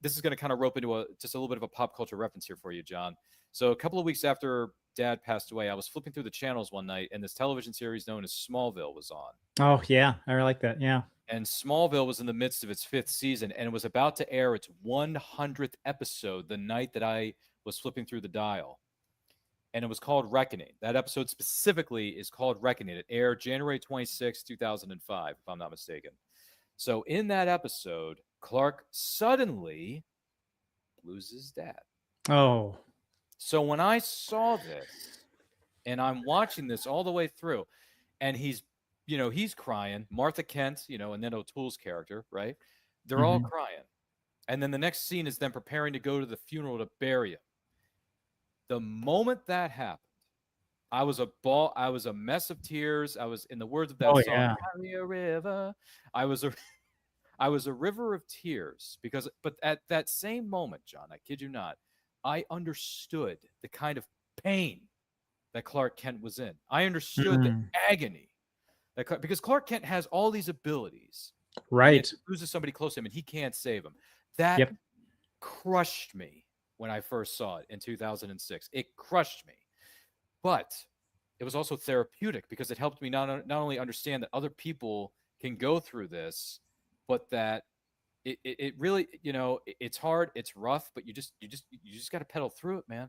this is going to kind of rope into just a little bit of a pop culture reference here for you, John. So a couple of weeks after Dad passed away, I was flipping through the channels one night, and this television series known as Smallville was on. Oh, yeah. I like that. Yeah. And Smallville was in the midst of its 5th season, and it was about to air its 100th episode the night that I was flipping through the dial. And it was called Reckoning. That episode specifically is called Reckoning. It aired January 26, 2005, if I'm not mistaken. So in that episode, Clark suddenly loses Dad. Oh. So when I saw this, and I'm watching this all the way through, and he's crying, Martha Kent, and then O'Toole's character, right? They're all crying. And then the next scene is them preparing to go to the funeral to bury him. The moment that happened, I was a mess of tears. I was, in the words of that song, Carry a river. I was a river of tears but at that same moment, John, I kid you not, I understood the kind of pain that Clark Kent was in. I understood the agony because Clark Kent has all these abilities. Right. He loses somebody close to him and he can't save him. That crushed me when I first saw it in 2006. It crushed me. But it was also therapeutic because it helped me not only understand that other people can go through this, but that it really, it's hard, it's rough, but you just got to pedal through it, man.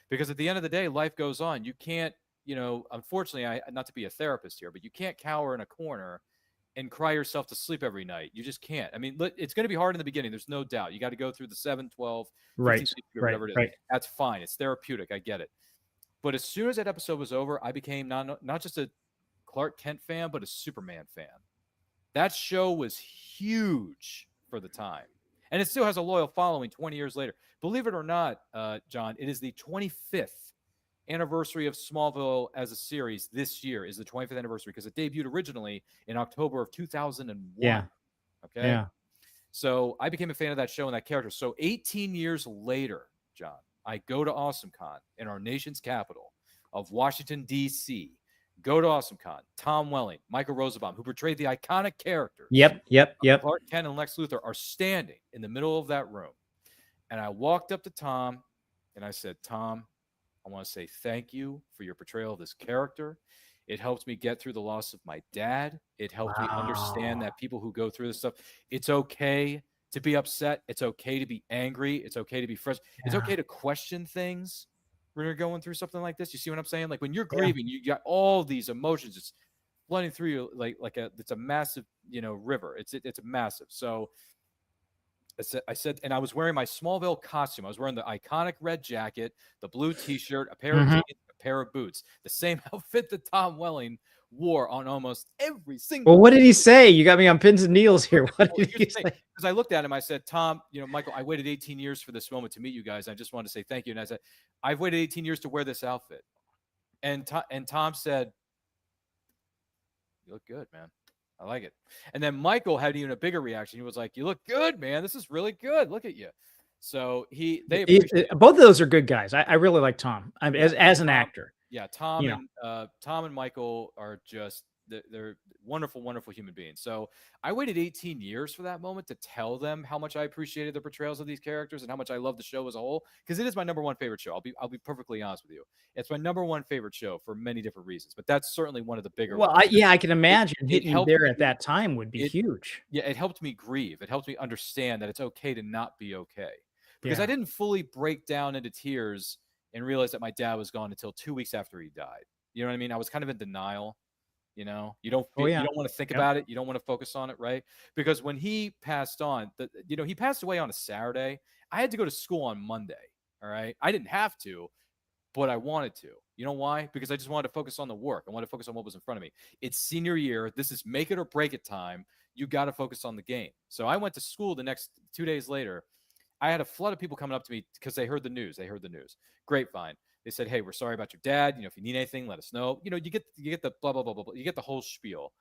Because at the end of the day, life goes on. You can't, unfortunately, not to be a therapist here, but you can't cower in a corner and cry yourself to sleep every night. You just can't. I mean, it's going to be hard in the beginning. There's no doubt. You got to go through the 7, 12, 15, 16, whatever it is. That's fine. It's therapeutic. I get it. But as soon as that episode was over, I became not just a Clark Kent fan, but a Superman fan. That show was huge for the time. And it still has a loyal following 20 years later. Believe it or not, John, it is the 25th anniversary of Smallville as a series. This year is the 25th anniversary because it debuted originally in October of 2001. Yeah. Okay. Yeah. So I became a fan of that show and that character. So 18 years later, John, I go to AwesomeCon in our nation's capital of Washington, D.C. Go to AwesomeCon. Tom Welling, Michael Rosenbaum, who portrayed the iconic characters. Yep. Clark Kent and Lex Luthor are standing in the middle of that room. And I walked up to Tom and I said, Tom, I want to say thank you for your portrayal of this character. It helped me get through the loss of my dad. It helped me understand that people who go through this stuff, it's okay to be upset. It's okay to be angry. It's okay to be frustrated. Yeah. It's okay to question things when you're going through something like this. You see what I'm saying? Like when you're grieving, you got all these emotions just flooding through you it's a massive, river. It's massive. So I said, and I was wearing my Smallville costume. I was wearing the iconic red jacket, the blue T-shirt, a pair of jeans, a pair of boots, the same outfit that Tom Welling wore on almost every single. Well, what did he say? You got me on pins and needles here. What did he say? Because I looked at him, I said, Tom, Michael, I waited 18 years for this moment to meet you guys. I just wanted to say thank you. And I said, I've waited 18 years to wear this outfit. And Tom said, You look good, man. I like it. And then Michael had even a bigger reaction. He was like, you look good, man. This is really good. Look at you. So they appreciate Both of those are good guys. I really like Tom as an actor. Yeah, You know. Tom and Michael are just they're wonderful, wonderful human beings. So I waited 18 years for that moment to tell them how much I appreciated the portrayals of these characters and how much I love the show as a whole, because it is my number one favorite show. I'll be perfectly honest with you. It's my number one favorite show for many different reasons, but that's certainly one of the bigger Well, ones. I can imagine hitting you there me- at that time would be huge. Yeah, it helped me grieve. It helped me understand that it's okay to not be okay, because Yeah. I didn't fully break down into tears and realize that my dad was gone until 2 weeks after he died. You know what I mean? I was kind of in denial. You know, you don't Oh, yeah. you don't want to think about it. You don't want to focus on it, right? Because when he passed on, he passed away on a Saturday. I had to go to school on Monday. All right, I didn't have to, but I wanted to. You know why? Because I just wanted to focus on the work. I wanted to focus on what was in front of me. It's senior year. This is make it or break it time. You got to focus on the game. So I went to school the next 2 days later. I had a flood of people coming up to me because they heard the news. Grapevine. They said, "Hey, we're sorry about your dad. You know, if you need anything, let us know." You know, you get the blah blah blah blah blah. You get the whole spiel.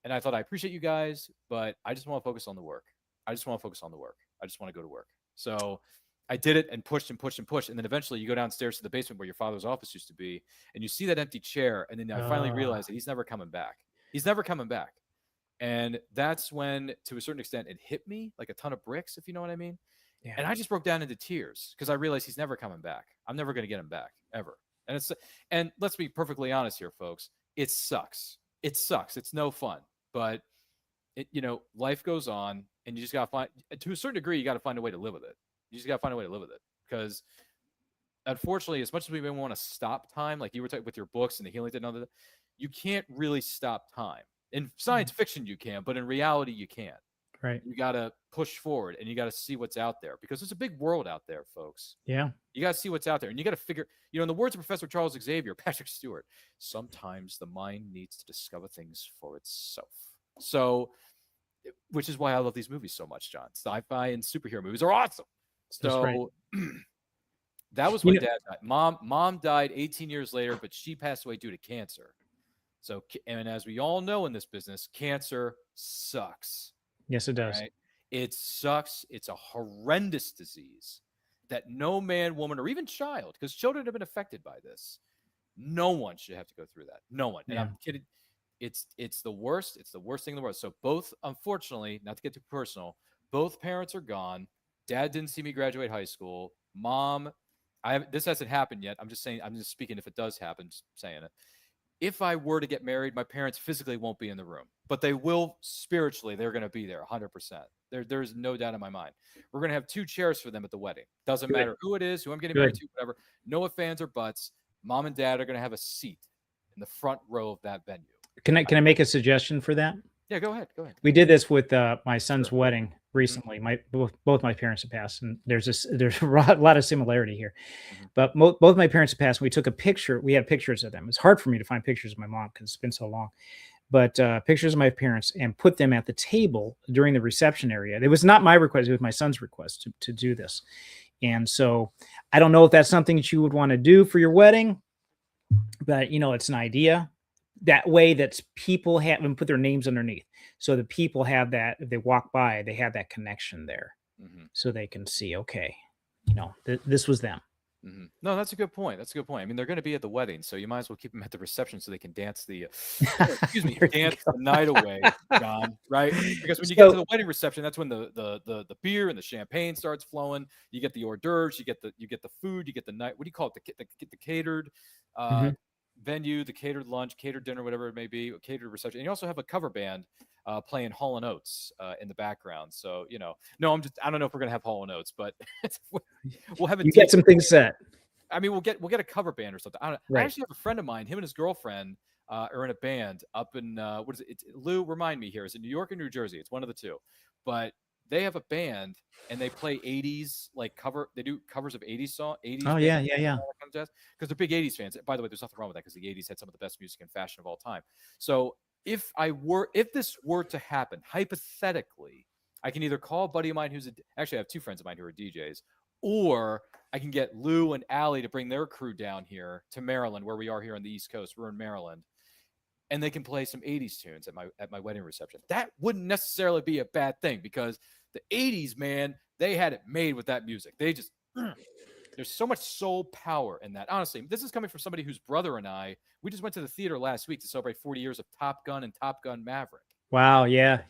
And I thought, I appreciate you guys, but I just want to focus on the work. I just want to go to work. So I did it and pushed and pushed and pushed. And then eventually you go downstairs to the basement where your father's office used to be, and you see that empty chair. And then I finally realized that he's never coming back. And that's when, to a certain extent, it hit me like a ton of bricks, if you know what I mean. Yeah. And I just broke down into tears because I realized he's never coming back. I'm never going to get him back ever. And let's be perfectly honest here, folks. It sucks. It's no fun, but life goes on, and you just got to find, to a certain degree, you got to find a way to live with it. Because unfortunately, as much as we may want to stop time, like you were talking with your books and the healing and all that, you can't really stop time. In science fiction, you can, but in reality, you can't. Right. You got to push forward, and you got to see what's out there, because there's a big world out there, folks. Yeah. You got to see what's out there, and you got to figure, in the words of Professor Charles Xavier, Patrick Stewart, sometimes the mind needs to discover things for itself. So, which is why I love these movies so much, John. Sci-fi and superhero movies are awesome. So that was when Dad died. Mom died 18 years later, but she passed away due to cancer. So, and as we all know in this business, cancer sucks. Yes, it does. Right? It sucks. It's a horrendous disease that no man, woman, or even child, because children have been affected by this. No one should have to go through that. No one. And I'm kidding. It's the worst. It's the worst thing in the world. So both, unfortunately, not to get too personal, both parents are gone. Dad didn't see me graduate high school. Mom, this hasn't happened yet. I'm just saying, I'm just speaking if it does happen, just saying it. If I were to get married, my parents physically won't be in the room, but they will spiritually. They're going to be there 100%. There's no doubt in my mind. We're going to have 2 chairs for them at the wedding. Doesn't matter who it is, who I'm getting married to, whatever. No ifs, ands, or buts. Mom and dad are going to have a seat in the front row of that venue. Can I make a suggestion for that? Yeah, go ahead. We did this with my son's wedding recently. Both my parents have passed, and there's a lot of similarity here. But both my parents have passed. And we took a picture. We had pictures of them. It's hard for me to find pictures of my mom because it's been so long. But pictures of my parents, and put them at the table during the reception area. It was not my request; it was my son's request to do this. And so I don't know if that's something that you would want to do for your wedding, but it's an idea. That way that people have them put their names underneath. So the people have that, if they walk by, they have that connection there. So they can see, okay, this was them. No, that's a good point. I mean, they're going to be at the wedding, so you might as well keep them at the reception so they can dance the the night away, John. Right? Because when you get to the wedding reception, that's when the beer and the champagne starts flowing. You get the hors d'oeuvres, you get the food, you get the night. What do you call it? The catered venue, the catered lunch, catered dinner, whatever it may be, catered reception. And you also have a cover band playing Hall & Oates in the background. So, I don't know if we're going to have Hall & Oates, but we'll have You get some things set. I mean, we'll get a cover band or something. I actually have a friend of mine, him and his girlfriend are in a band up in, what is it? Lou, remind me here. Is it New York or New Jersey? It's one of the two. But they have a band and they play 80s, they do covers of 80s songs. 80s. Oh, yeah. Because they're big 80s fans. By the way, there's nothing wrong with that because the 80s had some of the best music and fashion of all time. So if this were to happen, hypothetically, I can either call a buddy of mine actually I have 2 friends of mine who are DJs, or I can get Lou and Allie to bring their crew down here to Maryland, where we are here on the East Coast. We're in Maryland. and they can play some 80s tunes at my wedding reception. That wouldn't necessarily be a bad thing because the 80s, man, they had it made with that music. They just there's so much soul power in that. Honestly, this is coming from somebody whose brother and we just went to the theater last week to celebrate 40 years of Top Gun and Top Gun Maverick. Wow, yeah.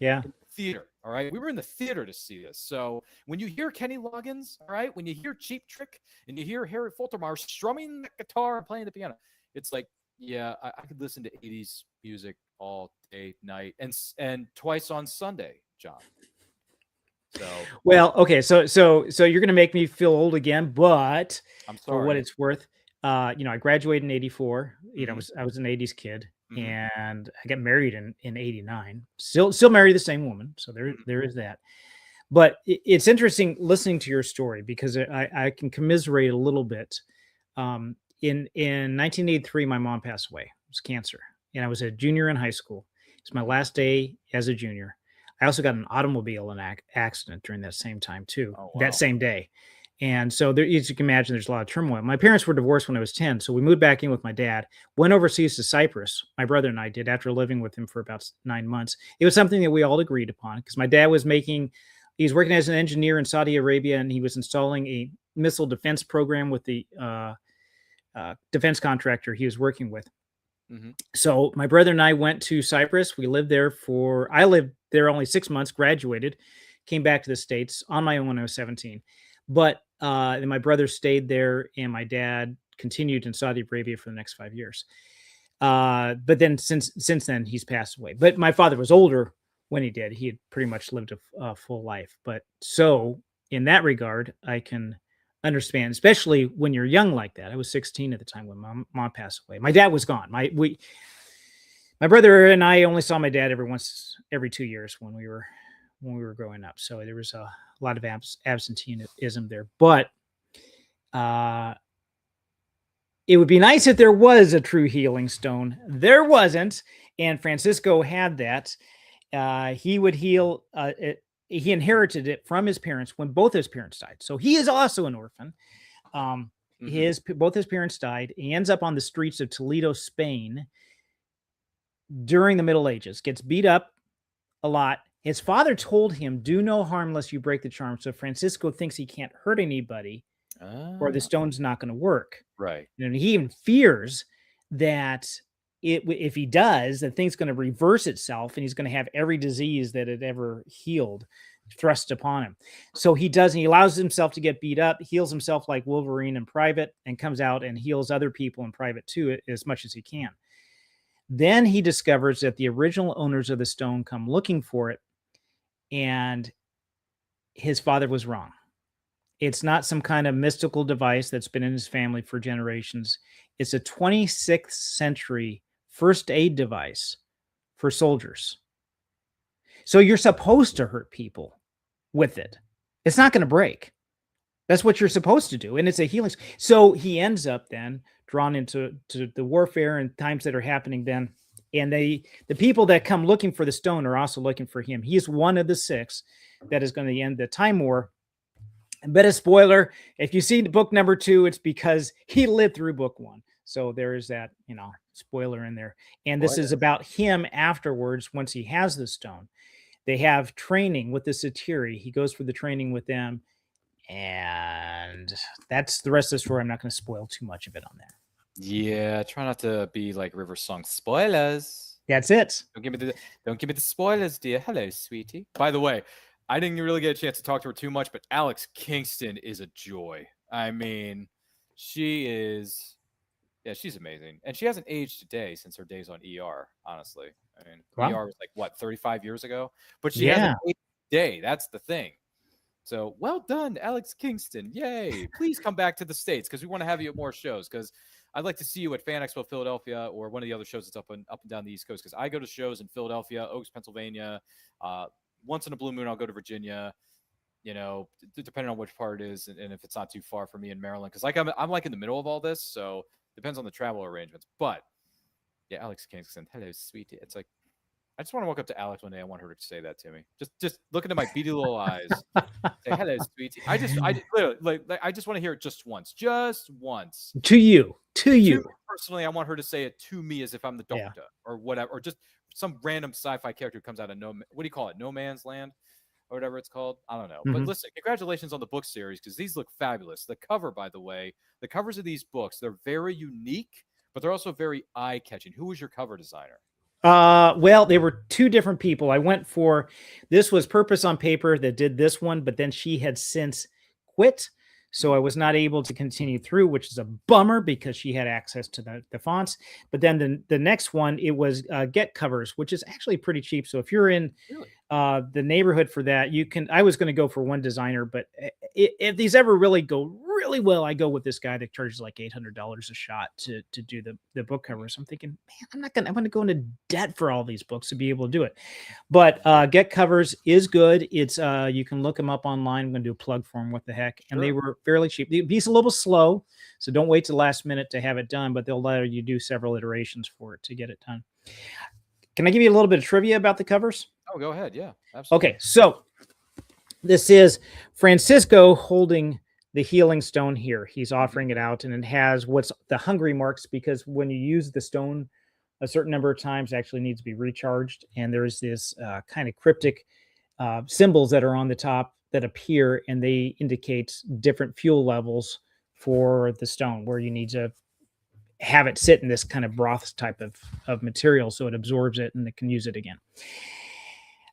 Theater, all right? We were in the theater to see this. So when you hear Kenny Loggins, all right, when you hear Cheap Trick and you hear Harry Faltermeyer strumming the guitar and playing the piano, it's like, yeah, I could listen to 80s music all day, night, and twice on Sunday, John. So well, okay, so you're gonna make me feel old again, but I'm sorry. For what it's worth, I graduated in '84. I was an '80s kid, and I got married in '89. Still married the same woman, so there is that. But it's interesting listening to your story because I can commiserate a little bit. In 1983, my mom passed away. It was cancer, and I was a junior in high school. It's my last day as a junior. I also got an automobile accident during that same time too, that same day. And so as you can imagine, there's a lot of turmoil. My parents were divorced when I was 10. So we moved back in with my dad, went overseas to Cyprus. My brother and I did after living with him for about 9 months. It was something that we all agreed upon because my dad was working as an engineer in Saudi Arabia, and he was installing a missile defense program with the defense contractor he was working with. So my brother and I went to Cyprus. I lived there only 6 months, graduated, came back to the States on my own when I was 17. But then my brother stayed there and my dad continued in Saudi Arabia for the next 5 years. But then since then he's passed away. But my father was older when he did. He had pretty much lived a full life. But so in that regard, I can understand, especially when you're young like that. I was 16 at the time when my mom passed away. My dad was gone. My brother and I only saw my dad every 2 years when we were growing up. So there was a lot of absenteeism there. But it would be nice if there was a true healing stone. There wasn't, and Francisco had that. He would heal. He inherited it from his parents when both his parents died. So he is also an orphan. Both his parents died. He ends up on the streets of Toledo, Spain during the Middle Ages, gets beat up a lot. His father told him, do no harm unless you break the charm. So Francisco thinks he can't hurt anybody or the stone's not going to work. Right. And he even fears that if he does, the thing's going to reverse itself and he's going to have every disease that it ever healed thrust upon him. So he does, and he allows himself to get beat up, heals himself like Wolverine in private, and comes out and heals other people in private too, as much as he can. Then he discovers that the original owners of the stone come looking for it, and his father was wrong. It's not some kind of mystical device that's been in his family for generations. It's a 26th century first aid device for soldiers. So you're supposed to hurt people with it. It's not going to break. That's what you're supposed to do. And it's a healing. So he ends up then drawn into the warfare and times that are happening then. And the people that come looking for the stone are also looking for him. He is one of the 6 that is going to end the time war. But a spoiler, if you see the book number 2, it's because he lived through book 1. So there is that, spoiler in there. And this is about him afterwards once he has the stone. They have training with the Satiri. He goes for the training with them. And that's the rest of the story. I'm not going to spoil too much of it on that. Yeah, try not to be like River Song spoilers. That's it. Don't give me the spoilers, dear. Hello, sweetie. By the way, I didn't really get a chance to talk to her too much, but Alex Kingston is a joy. I mean, she's amazing. And she hasn't aged today since her days on ER, honestly. I mean, wow. ER was like, 35 years ago? But she hasn't aged today. That's the thing. So, well done, Alex Kingston. Yay. Please come back to the States because we want to have you at more shows because I'd like to see you at Fan Expo Philadelphia or one of the other shows that's up and down the East Coast because I go to shows in Philadelphia, Oaks, Pennsylvania. Once in a blue moon, I'll go to Virginia, depending on which part it is and if it's not too far from me in Maryland. Because I'm like in the middle of all this, so depends on the travel arrangements. But, yeah, Alex Kingston, hello, sweetie. It's like, I just want to walk up to Alex one day. I want her to say that to me. Just look into my beady little eyes. Say, hello, sweetie. I just want to hear it just once. Just once. To you. personally, I want her to say it to me as if I'm the Yeah. doctor or whatever, or just some random sci-fi character who comes out of what do you call it? No Man's Land or whatever it's called. I don't know. But Mhm. listen, congratulations on the book series because these look fabulous. The cover, by the way, the covers of these books, they're very unique, but they're also very eye-catching. Who was your cover designer? Well, they were two different people. I went for this was Purpose on Paper that did this one, but then she had since quit. So I was not able to continue through, which is a bummer because she had access to the fonts. But then the next one, it was Get Covers, which is actually pretty cheap. So if you're in Really? the neighborhood for that, you can. I was going to go for one designer, but if these ever really go really well, I go with this guy that charges like $800 a shot to do the book covers. I'm thinking, man, I'm going to go into debt for all these books to be able to do it. But Get Covers is good. It's you can look them up online. I'm going to do a plug for them. What the heck? And they were fairly cheap. He's a little slow, so don't wait to the last minute to have it done. But they'll let you do several iterations for it to get it done. Can I give you a little bit of trivia about the covers? Oh, go ahead. Yeah, absolutely. Okay, so this is Francisco holding the healing stone here. He's offering it out, and it has what's the hungry marks, because when you use the stone a certain number of times, it actually needs to be recharged. And there's this kind of cryptic symbols that are on the top that appear, and they indicate different fuel levels for the stone, where you need to have it sit in this kind of broth type of material so it absorbs it and it can use it again.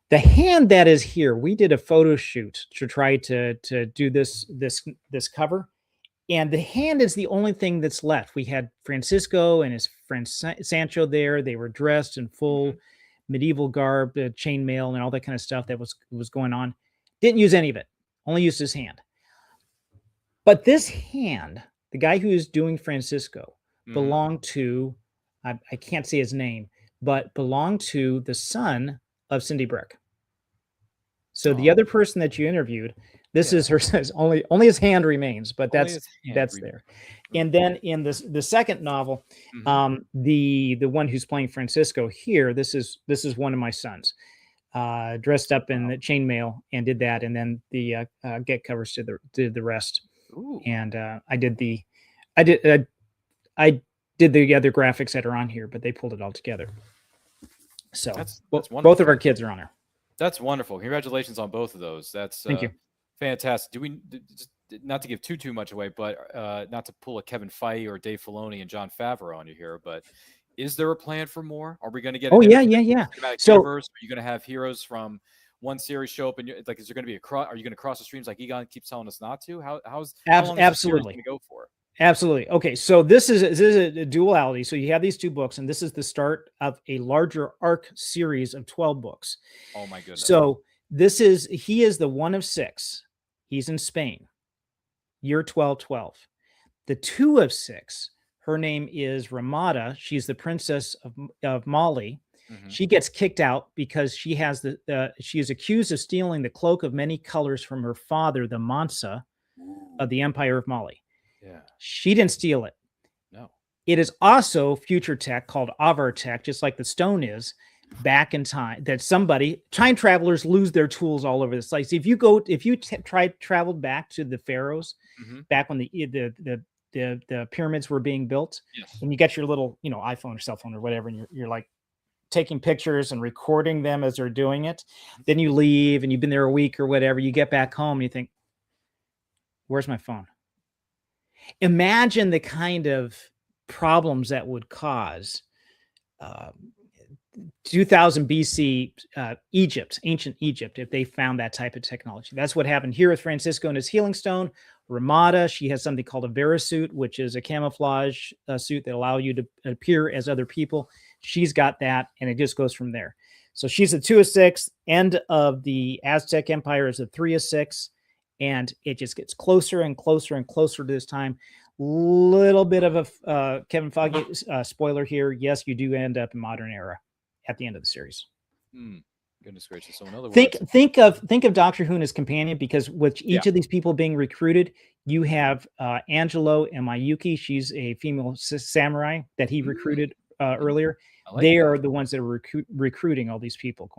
The hand that is here, we did a photo shoot to try to do this cover, and the hand is the only thing that's left. We had Francisco and his friend Sancho there. They were dressed in full medieval garb, chainmail, and all that kind of stuff that was going on. Didn't use any of it. Only used his hand. But this hand, the guy who is doing Francisco, belonged to, I can't say his name, but belonged to the son of Cindy Brick. So the other person that you interviewed, this is her, says only his hand remains, but that's there. And then in the second novel, the one who's playing Francisco here, this is one of my sons, dressed up in the chainmail and did that, and then the Get Covers did the rest. Ooh. And I did the other graphics that are on here, but they pulled it all together. So that's both of our kids are on there. That's wonderful. Congratulations on both of those. That's thank you. Fantastic. Do we not to give too much away, but not to pull a Kevin Feige or Dave Filoni and John Favreau on you here, but is there a plan for more? Are we going to get? Oh yeah. So universe? Are you going to have heroes from one series show up, and like, is there going to be are you going to cross the streams like Egon keeps telling us not to? How long is absolutely going to go for? Absolutely. Okay, so this is a duality. So you have these two books, and this is the start of a larger arc series of 12 books. Oh my goodness. So he is the one of 6. He's in Spain. Year 1212. The 2 of 6, her name is Ramada. She's the princess of Mali. She gets kicked out because she has she is accused of stealing the cloak of many colors from her father, the Mansa of the Empire of Mali. Yeah. She didn't steal it. No. It is also future tech called Avar tech, just like the stone is, back in time, that time travelers lose their tools all over the place. If you traveled back to the pharaohs, back when the pyramids were being built, and you got your little, iPhone or cell phone or whatever, and you're like taking pictures and recording them as they're doing it. Then you leave and you've been there a week or whatever, you get back home and you think, where's my phone? Imagine the kind of problems that would cause 2000 BC ancient Egypt, if they found that type of technology. That's what happened here with Francisco and his healing stone. Ramada, she has something called a Verisuit, which is a camouflage suit that allows you to appear as other people. She's got that, and it just goes from there. So she's the 2 of 6. End of the Aztec Empire is the 3 of 6. And it just gets closer and closer and closer to this time. Little bit of a Kevin Feige spoiler here. Yes, you do end up in modern era at the end of the series. Goodness gracious! So in other words, think of Doctor Who and his companion, because with each of these people being recruited, you have Angelo and Mayuki. She's a female samurai that he recruited earlier. They are the ones that are recruiting all these people,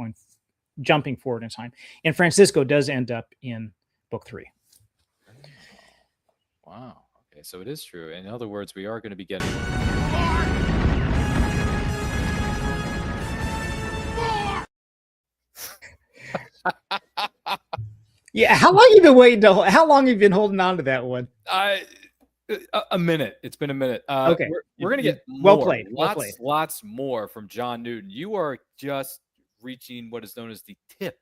jumping forward in time. And Francisco does end up in Book 3. Wow. Okay, so it is true. In other words, we are going to be getting. Yeah, how long you been waiting to? How long have you been holding on to that one? A minute. It's been a minute. Okay, we're gonna get well more, played. Well played. lots more from John Newton. You are just reaching what is known as the tip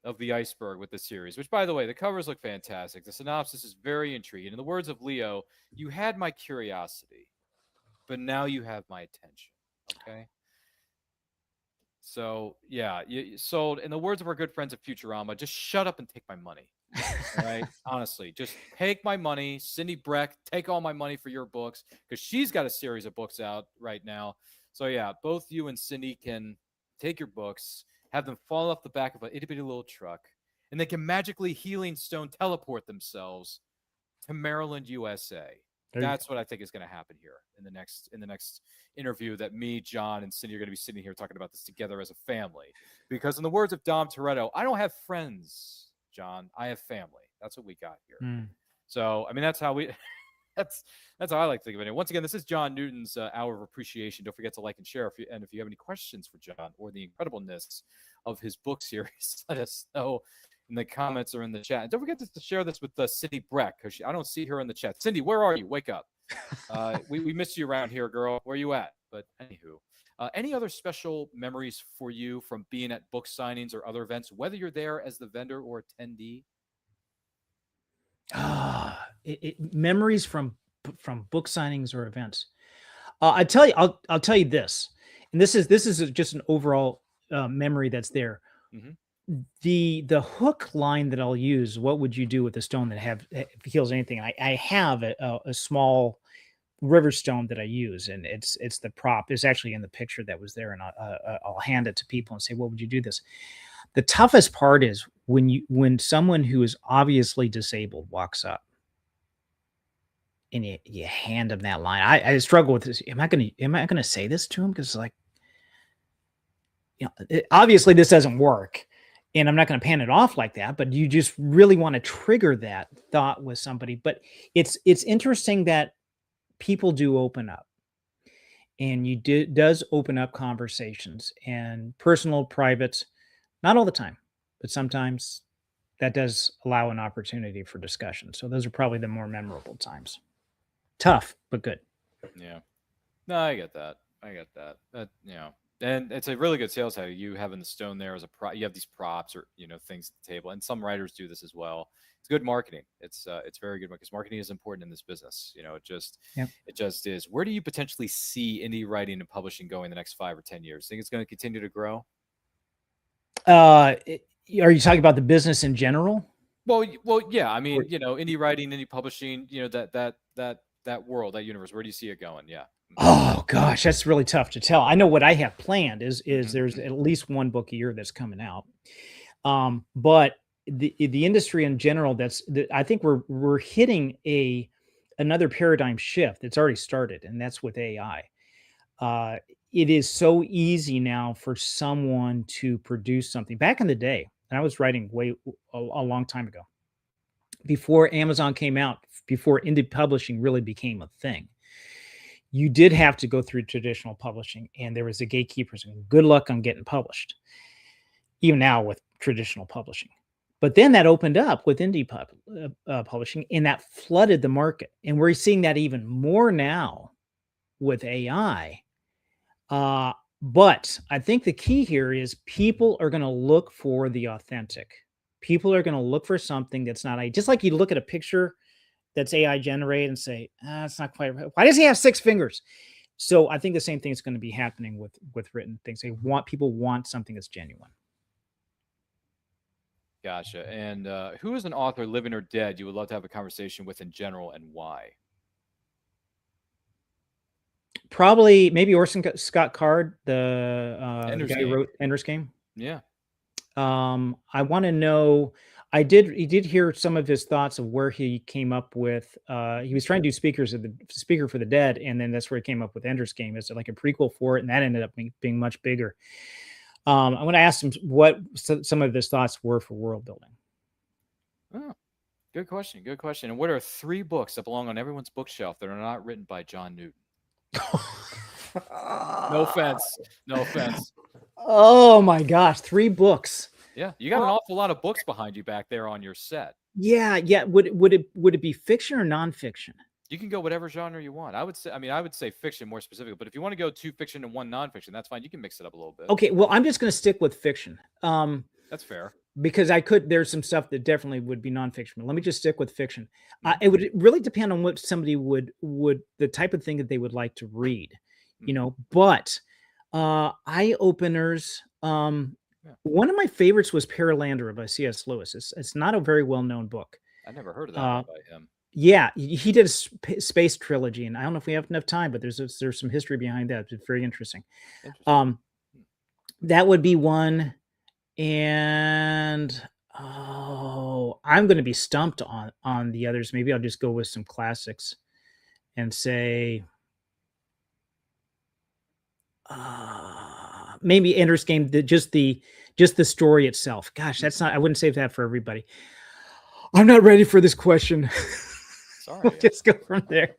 of the iceberg with this series. Which, by the way, the covers look fantastic. The synopsis is very intriguing. In the words of Leo, you had my curiosity, but now you have my attention. Okay. So yeah, you sold. In the words of our good friends at Futurama, just shut up and take my money. All right, honestly, just take my money. Cindy Breck, take all my money for your books because she's got a series of books out right now. So yeah, both you and Cindy can take your books, have them fall off the back of an itty bitty little truck, and they can magically healing stone teleport themselves to Maryland, USA. That's what I think is going to happen here in the next interview that me, John, and Cindy are going to be sitting here talking about this together as a family. Because in the words of Dom Toretto, I don't have friends, John. I have family. That's what we got here. So, I mean, that's how we that's how I like to think of it. And once again, this is John Newton's Hour of Appreciation. Don't forget to like and share. If you have any questions for John or the incredibleness of his book series, let us know in the comments or in the chat. And don't forget to share this with Cindy Breck, because I don't see her in the chat. Cindy, where are you? Wake up. We missed you around here, girl. Where you at? But anywho, any other special memories for you from being at book signings or other events, whether you're there as the vendor or attendee? Memories from book signings or events. I tell you, I'll tell you this, and this is just an overall memory that's there. Mm-hmm. The hook line that I'll use, what would you do with a stone that heals anything? I have a small river stone that I use, and it's the prop. It's actually in the picture that was there, and I'll hand it to people and say, what would you do this? The toughest part is when someone who is obviously disabled walks up and you hand them that line. I struggle with this. Am I gonna say this to him? Because like, obviously this doesn't work. And I'm not going to pan it off like that, but you just really want to trigger that thought with somebody. But it's interesting that people do open up, and does open up conversations and personal, private, not all the time, but sometimes that does allow an opportunity for discussion. So those are probably the more memorable times. Tough, but good. Yeah. No, I get that. And it's a really good sales how you having the stone there as you have these props or things at the table, and some writers do this as well. It's good marketing. It's very good because marketing is important in this business. It just is. Where do you potentially see indie writing and publishing going in the next 5 or 10 years? Think it's going to continue to grow? Are you talking about the business in general? Well, yeah. I mean, indie writing, indie publishing, that world, that universe. Where do you see it going? Yeah. Oh gosh, that's really tough to tell. I know what I have planned is there's at least one book a year that's coming out. But the industry in general, I think we're hitting another paradigm shift that's already started, and that's with AI. It is so easy now for someone to produce something. Back in the day, and I was writing a long time ago, before Amazon came out, before indie publishing really became a thing. You did have to go through traditional publishing, and there was the gatekeepers, and good luck on getting published, even now with traditional publishing. But then that opened up with indie publishing, and that flooded the market. And we're seeing that even more now with AI. But I think the key here is people are going to look for the authentic. People are going to look for something that's not AI. Just like you look at a picture that's AI generated and say, it's not quite right. Why does he have 6 fingers? So I think the same thing is going to be happening with written things. People want something that's genuine. Gotcha. And who is an author, living or dead, you would love to have a conversation with in general, and why? Probably maybe Orson Scott Card, the guy who wrote Ender's Game. Yeah. I want to know. He did hear some of his thoughts of where he came up with. He was trying to do Speaker for the Dead, and then that's where he came up with Ender's Game as like a prequel for it, and that ended up being much bigger. I'm going to ask him what some of his thoughts were for world building. Oh, Good question. Good question. And what are 3 books that belong on everyone's bookshelf that are not written by John Newton? No offense. No offense. Oh my gosh, 3 books. Yeah, you got an awful lot of books behind you back there on your set. Yeah. Would it be fiction or nonfiction? You can go whatever genre you want. I would say fiction more specifically, but if you want to go 2 fiction and 1 nonfiction, that's fine. You can mix it up a little bit. Okay, well, I'm just going to stick with fiction. That's fair. Because there's some stuff that definitely would be nonfiction. But let me just stick with fiction. It would really depend on what somebody would the type of thing that they would like to read, but eye openers. One of my favorites was Perelandra by C.S. Lewis. It's not a very well known book. I never heard of that one by him. Yeah, he did a space trilogy, and I don't know if we have enough time, but there's some history behind that. It's very interesting. That would be one. And I'm going to be stumped on the others. Maybe I'll just go with some classics and say maybe Ender's Game. Just the story itself. Gosh, I wouldn't save that for everybody. I'm not ready for this question. Sorry, we'll just go from there.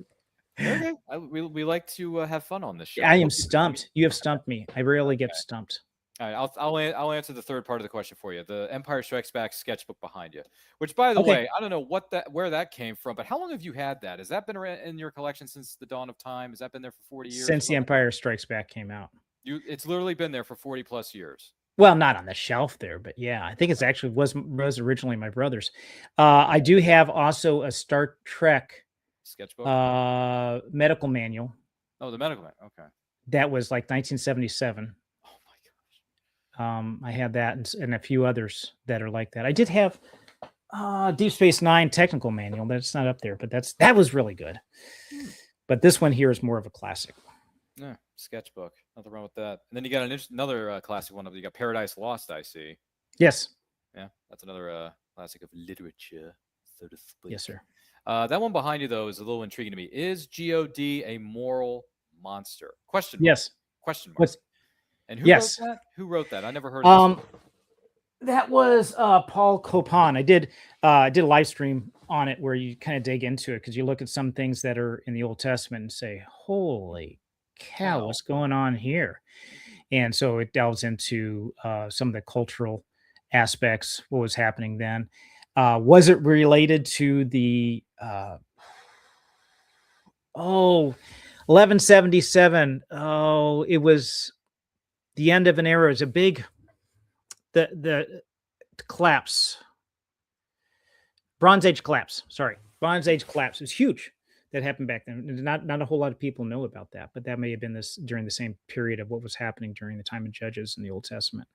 Okay, we like to have fun on this show. I am stumped. You have stumped me. I rarely get stumped. All right, I'll answer the third part of the question for you. The Empire Strikes Back sketchbook behind you, which, by the way, I don't know where that came from, but how long have you had that? Has that been in your collection since the dawn of time? Has that been there for 40 years? Since The Empire Strikes Back came out. It's literally been there for 40 plus years. Well, not on the shelf there, but yeah, I think it's actually was originally my brother's. I do have also a Star Trek sketchbook, medical manual. Oh, the medical manual. Okay. That was like 1977. Oh my gosh. I had that and a few others that are like that. I did have Deep Space Nine technical manual. That's not up there, but that was really good. But this one here is more of a classic. Yeah, sketchbook. Nothing wrong with that. And then you got another classic one. You got Paradise Lost, I see. Yes. Yeah, that's another classic of literature, so to speak. Yes, sir. That one behind you, though, is a little intriguing to me. Is God a moral monster? Question mark. Yes. Question mark. And who wrote that? Who wrote that? I never heard of this. That was Paul Copan. I did a live stream on it where you kind of dig into it because you look at some things that are in the Old Testament and say, holy cow, what's going on here? And so it delves into some of the cultural aspects, what was happening then. Was it related to the 1177? Oh, it was the end of an era. It was a big the collapse. Bronze Age collapse. Sorry. Bronze Age collapse. It was huge. That happened back then. Not a whole lot of people know about that, but that may have been during the same period of what was happening during the time of Judges in the Old Testament.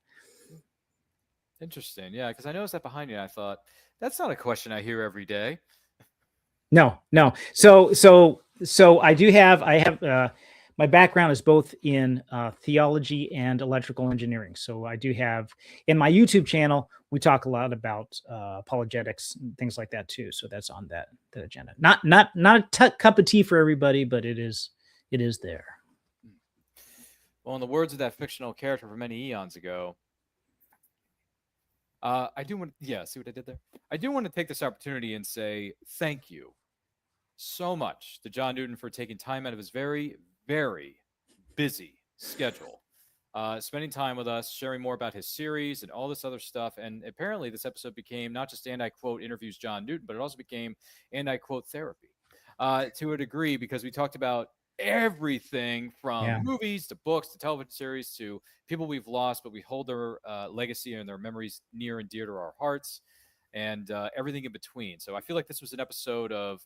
Interesting. Yeah, because I noticed that behind you. I thought, that's not a question I hear every day. No. So I have my background is both in theology and electrical engineering. So I do have, in my YouTube channel, we talk a lot about apologetics and things like that too. So that's on that agenda. Not a cup of tea for everybody, but it is there. Well, in the words of that fictional character from many eons ago, I do want to, see what I did there? I do want to take this opportunity and say thank you so much to John Newton for taking time out of his very, very busy schedule, spending time with us, sharing more about his series and all this other stuff. And apparently this episode became not just And I Quote interviews John Newton, but it also became And I Quote therapy to a degree, because we talked about everything from movies to books to television series to people we've lost, but we hold their legacy and their memories near and dear to our hearts, and everything in between. So I feel like this was an episode of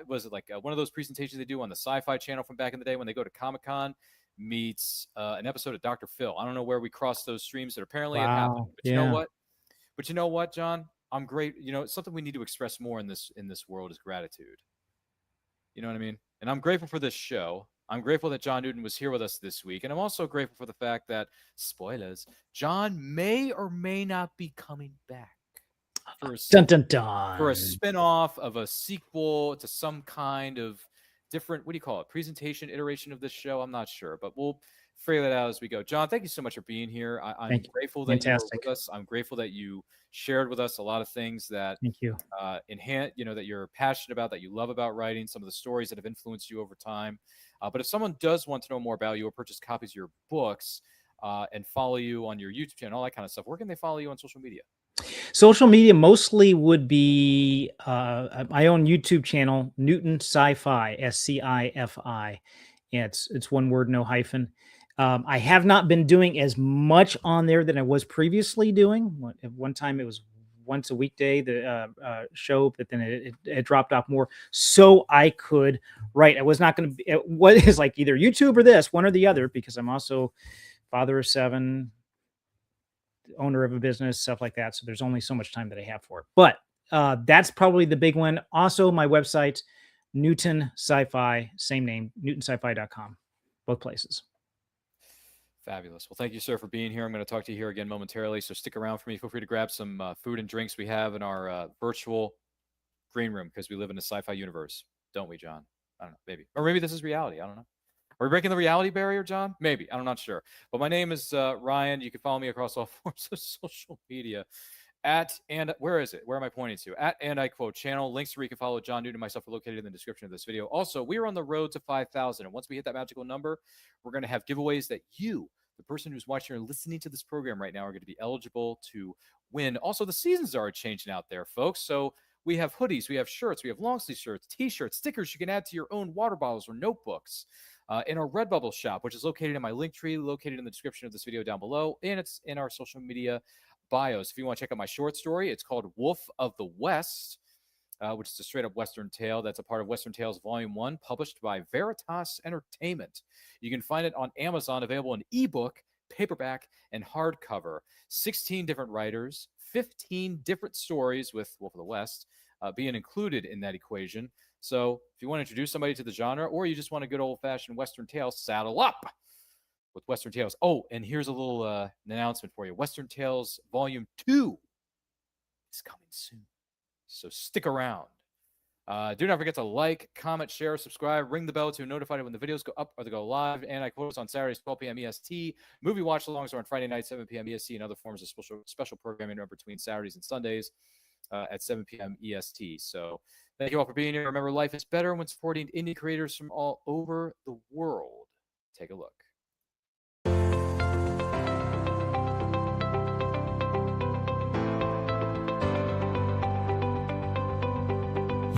was it like one of those presentations they do on the Sci-Fi channel from back in the day when they go to Comic-Con meets an episode of Dr. Phil. I don't know where we crossed those streams, but apparently it happened. But you know what, John? I'm great. It's something we need to express more in this world is gratitude. You know what I mean? And I'm grateful for this show. I'm grateful that John Newton was here with us this week. And I'm also grateful for the fact that, spoilers, John may or may not be coming back for a dun, dun, dun. For a spinoff of a sequel to some kind of different, what do you call it, presentation, iteration of this show. I'm not sure, but we'll figure that out as we go. John, thank you so much for being here. I'm Thank you. grateful that you were Fantastic. with us. I'm grateful that you shared with us a lot of things that Thank you. enhance, that you're passionate about, that you love about writing, some of the stories that have influenced you over time. But if someone does want to know more about you or purchase copies of your books and follow you on your YouTube channel, all that kind of stuff, where can they follow you on social media? Social media mostly would be my own YouTube channel, Newton Sci-Fi, SCIFI. Yeah, it's one word, no hyphen. I have not been doing as much on there than I was previously doing. At one time, it was once a weekday, the show, but then it dropped off more so I could write. I was not going to, what is like either YouTube or this, one or the other, because I'm also father of 7, owner of a business, stuff like that. So there's only so much time that I have for it. But that's probably the big one. Also, my website, Newton Sci-Fi, same name, newtonsci-fi.com, both places. Fabulous. Well, thank you, sir, for being here. I'm going to talk to you here again momentarily, so stick around for me. Feel free to grab some food and drinks we have in our virtual green room, because we live in a sci-fi universe, don't we, John? I don't know, maybe. Or maybe this is reality. I don't know. Are we breaking the reality barrier, John? Maybe. I'm not sure. But my name is Ryan. You can follow me across all forms of social media where is it? Where am I pointing to? And I quote channel. Links to where you can follow John Newton and myself are located in the description of this video. Also, we are on the road to 5,000. And once we hit that magical number, we're going to have giveaways that you, the person who's watching or listening to this program right now, are going to be eligible to win. Also, the seasons are changing out there, folks. So we have hoodies, we have shirts, we have long sleeve shirts, t-shirts, stickers you can add to your own water bottles or notebooks. In our Redbubble shop, which is located in my link tree, located in the description of this video down below, and it's in our social media bios. If you want to check out my short story, it's called Wolf of the West, which is a straight-up Western tale. That's a part of Western Tales Volume 1, published by Veritas Entertainment. You can find it on Amazon, available in ebook, paperback, and hardcover. 16 different writers, 15 different stories, with Wolf of the West being included in that equation. So if you want to introduce somebody to the genre, or you just want a good old-fashioned Western tale, saddle up with Western Tales. Oh, and here's a little announcement for you. Western Tales Volume 2 is coming soon, so stick around. Do not forget to like, comment, share, subscribe, ring the bell to be notified when the videos go up or they go live. And I quote us on Saturdays, 12 p.m. EST. Movie watch-alongs are on Friday night, 7 p.m. EST, and other forms of special programming are between Saturdays and Sundays at 7 p.m. EST. So thank you all for being here. Remember, life is better when supporting indie creators from all over the world. Take a look.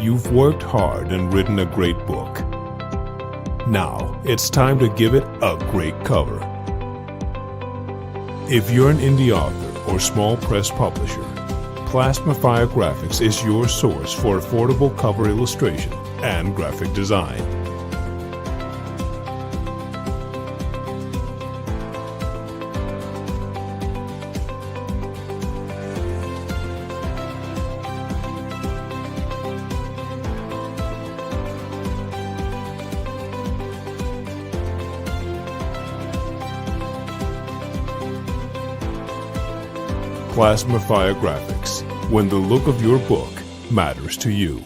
You've worked hard and written a great book. Now it's time to give it a great cover. If you're an indie author or small press publisher, Plasmafire Graphics is your source for affordable cover illustration and graphic design. Plasmafire Graphics, when the look of your book matters to you.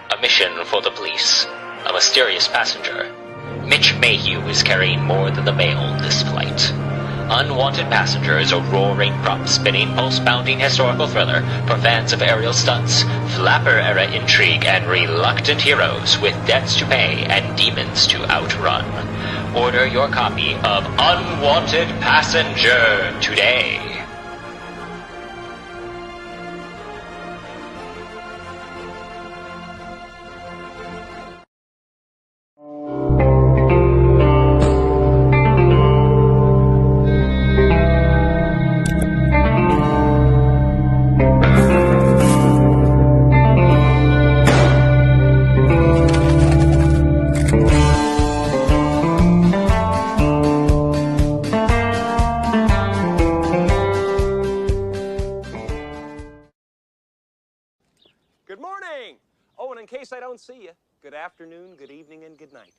A mission for the police. A mysterious passenger. Mitch Mayhew is carrying more than the mail this flight. Unwanted Passenger is a roaring, prop-spinning, pulse-pounding historical thriller for fans of aerial stunts, flapper-era intrigue, and reluctant heroes with debts to pay and demons to outrun. Order your copy of Unwanted Passenger today. Good morning. Oh, and in case I don't see you, good afternoon, good evening, and good night.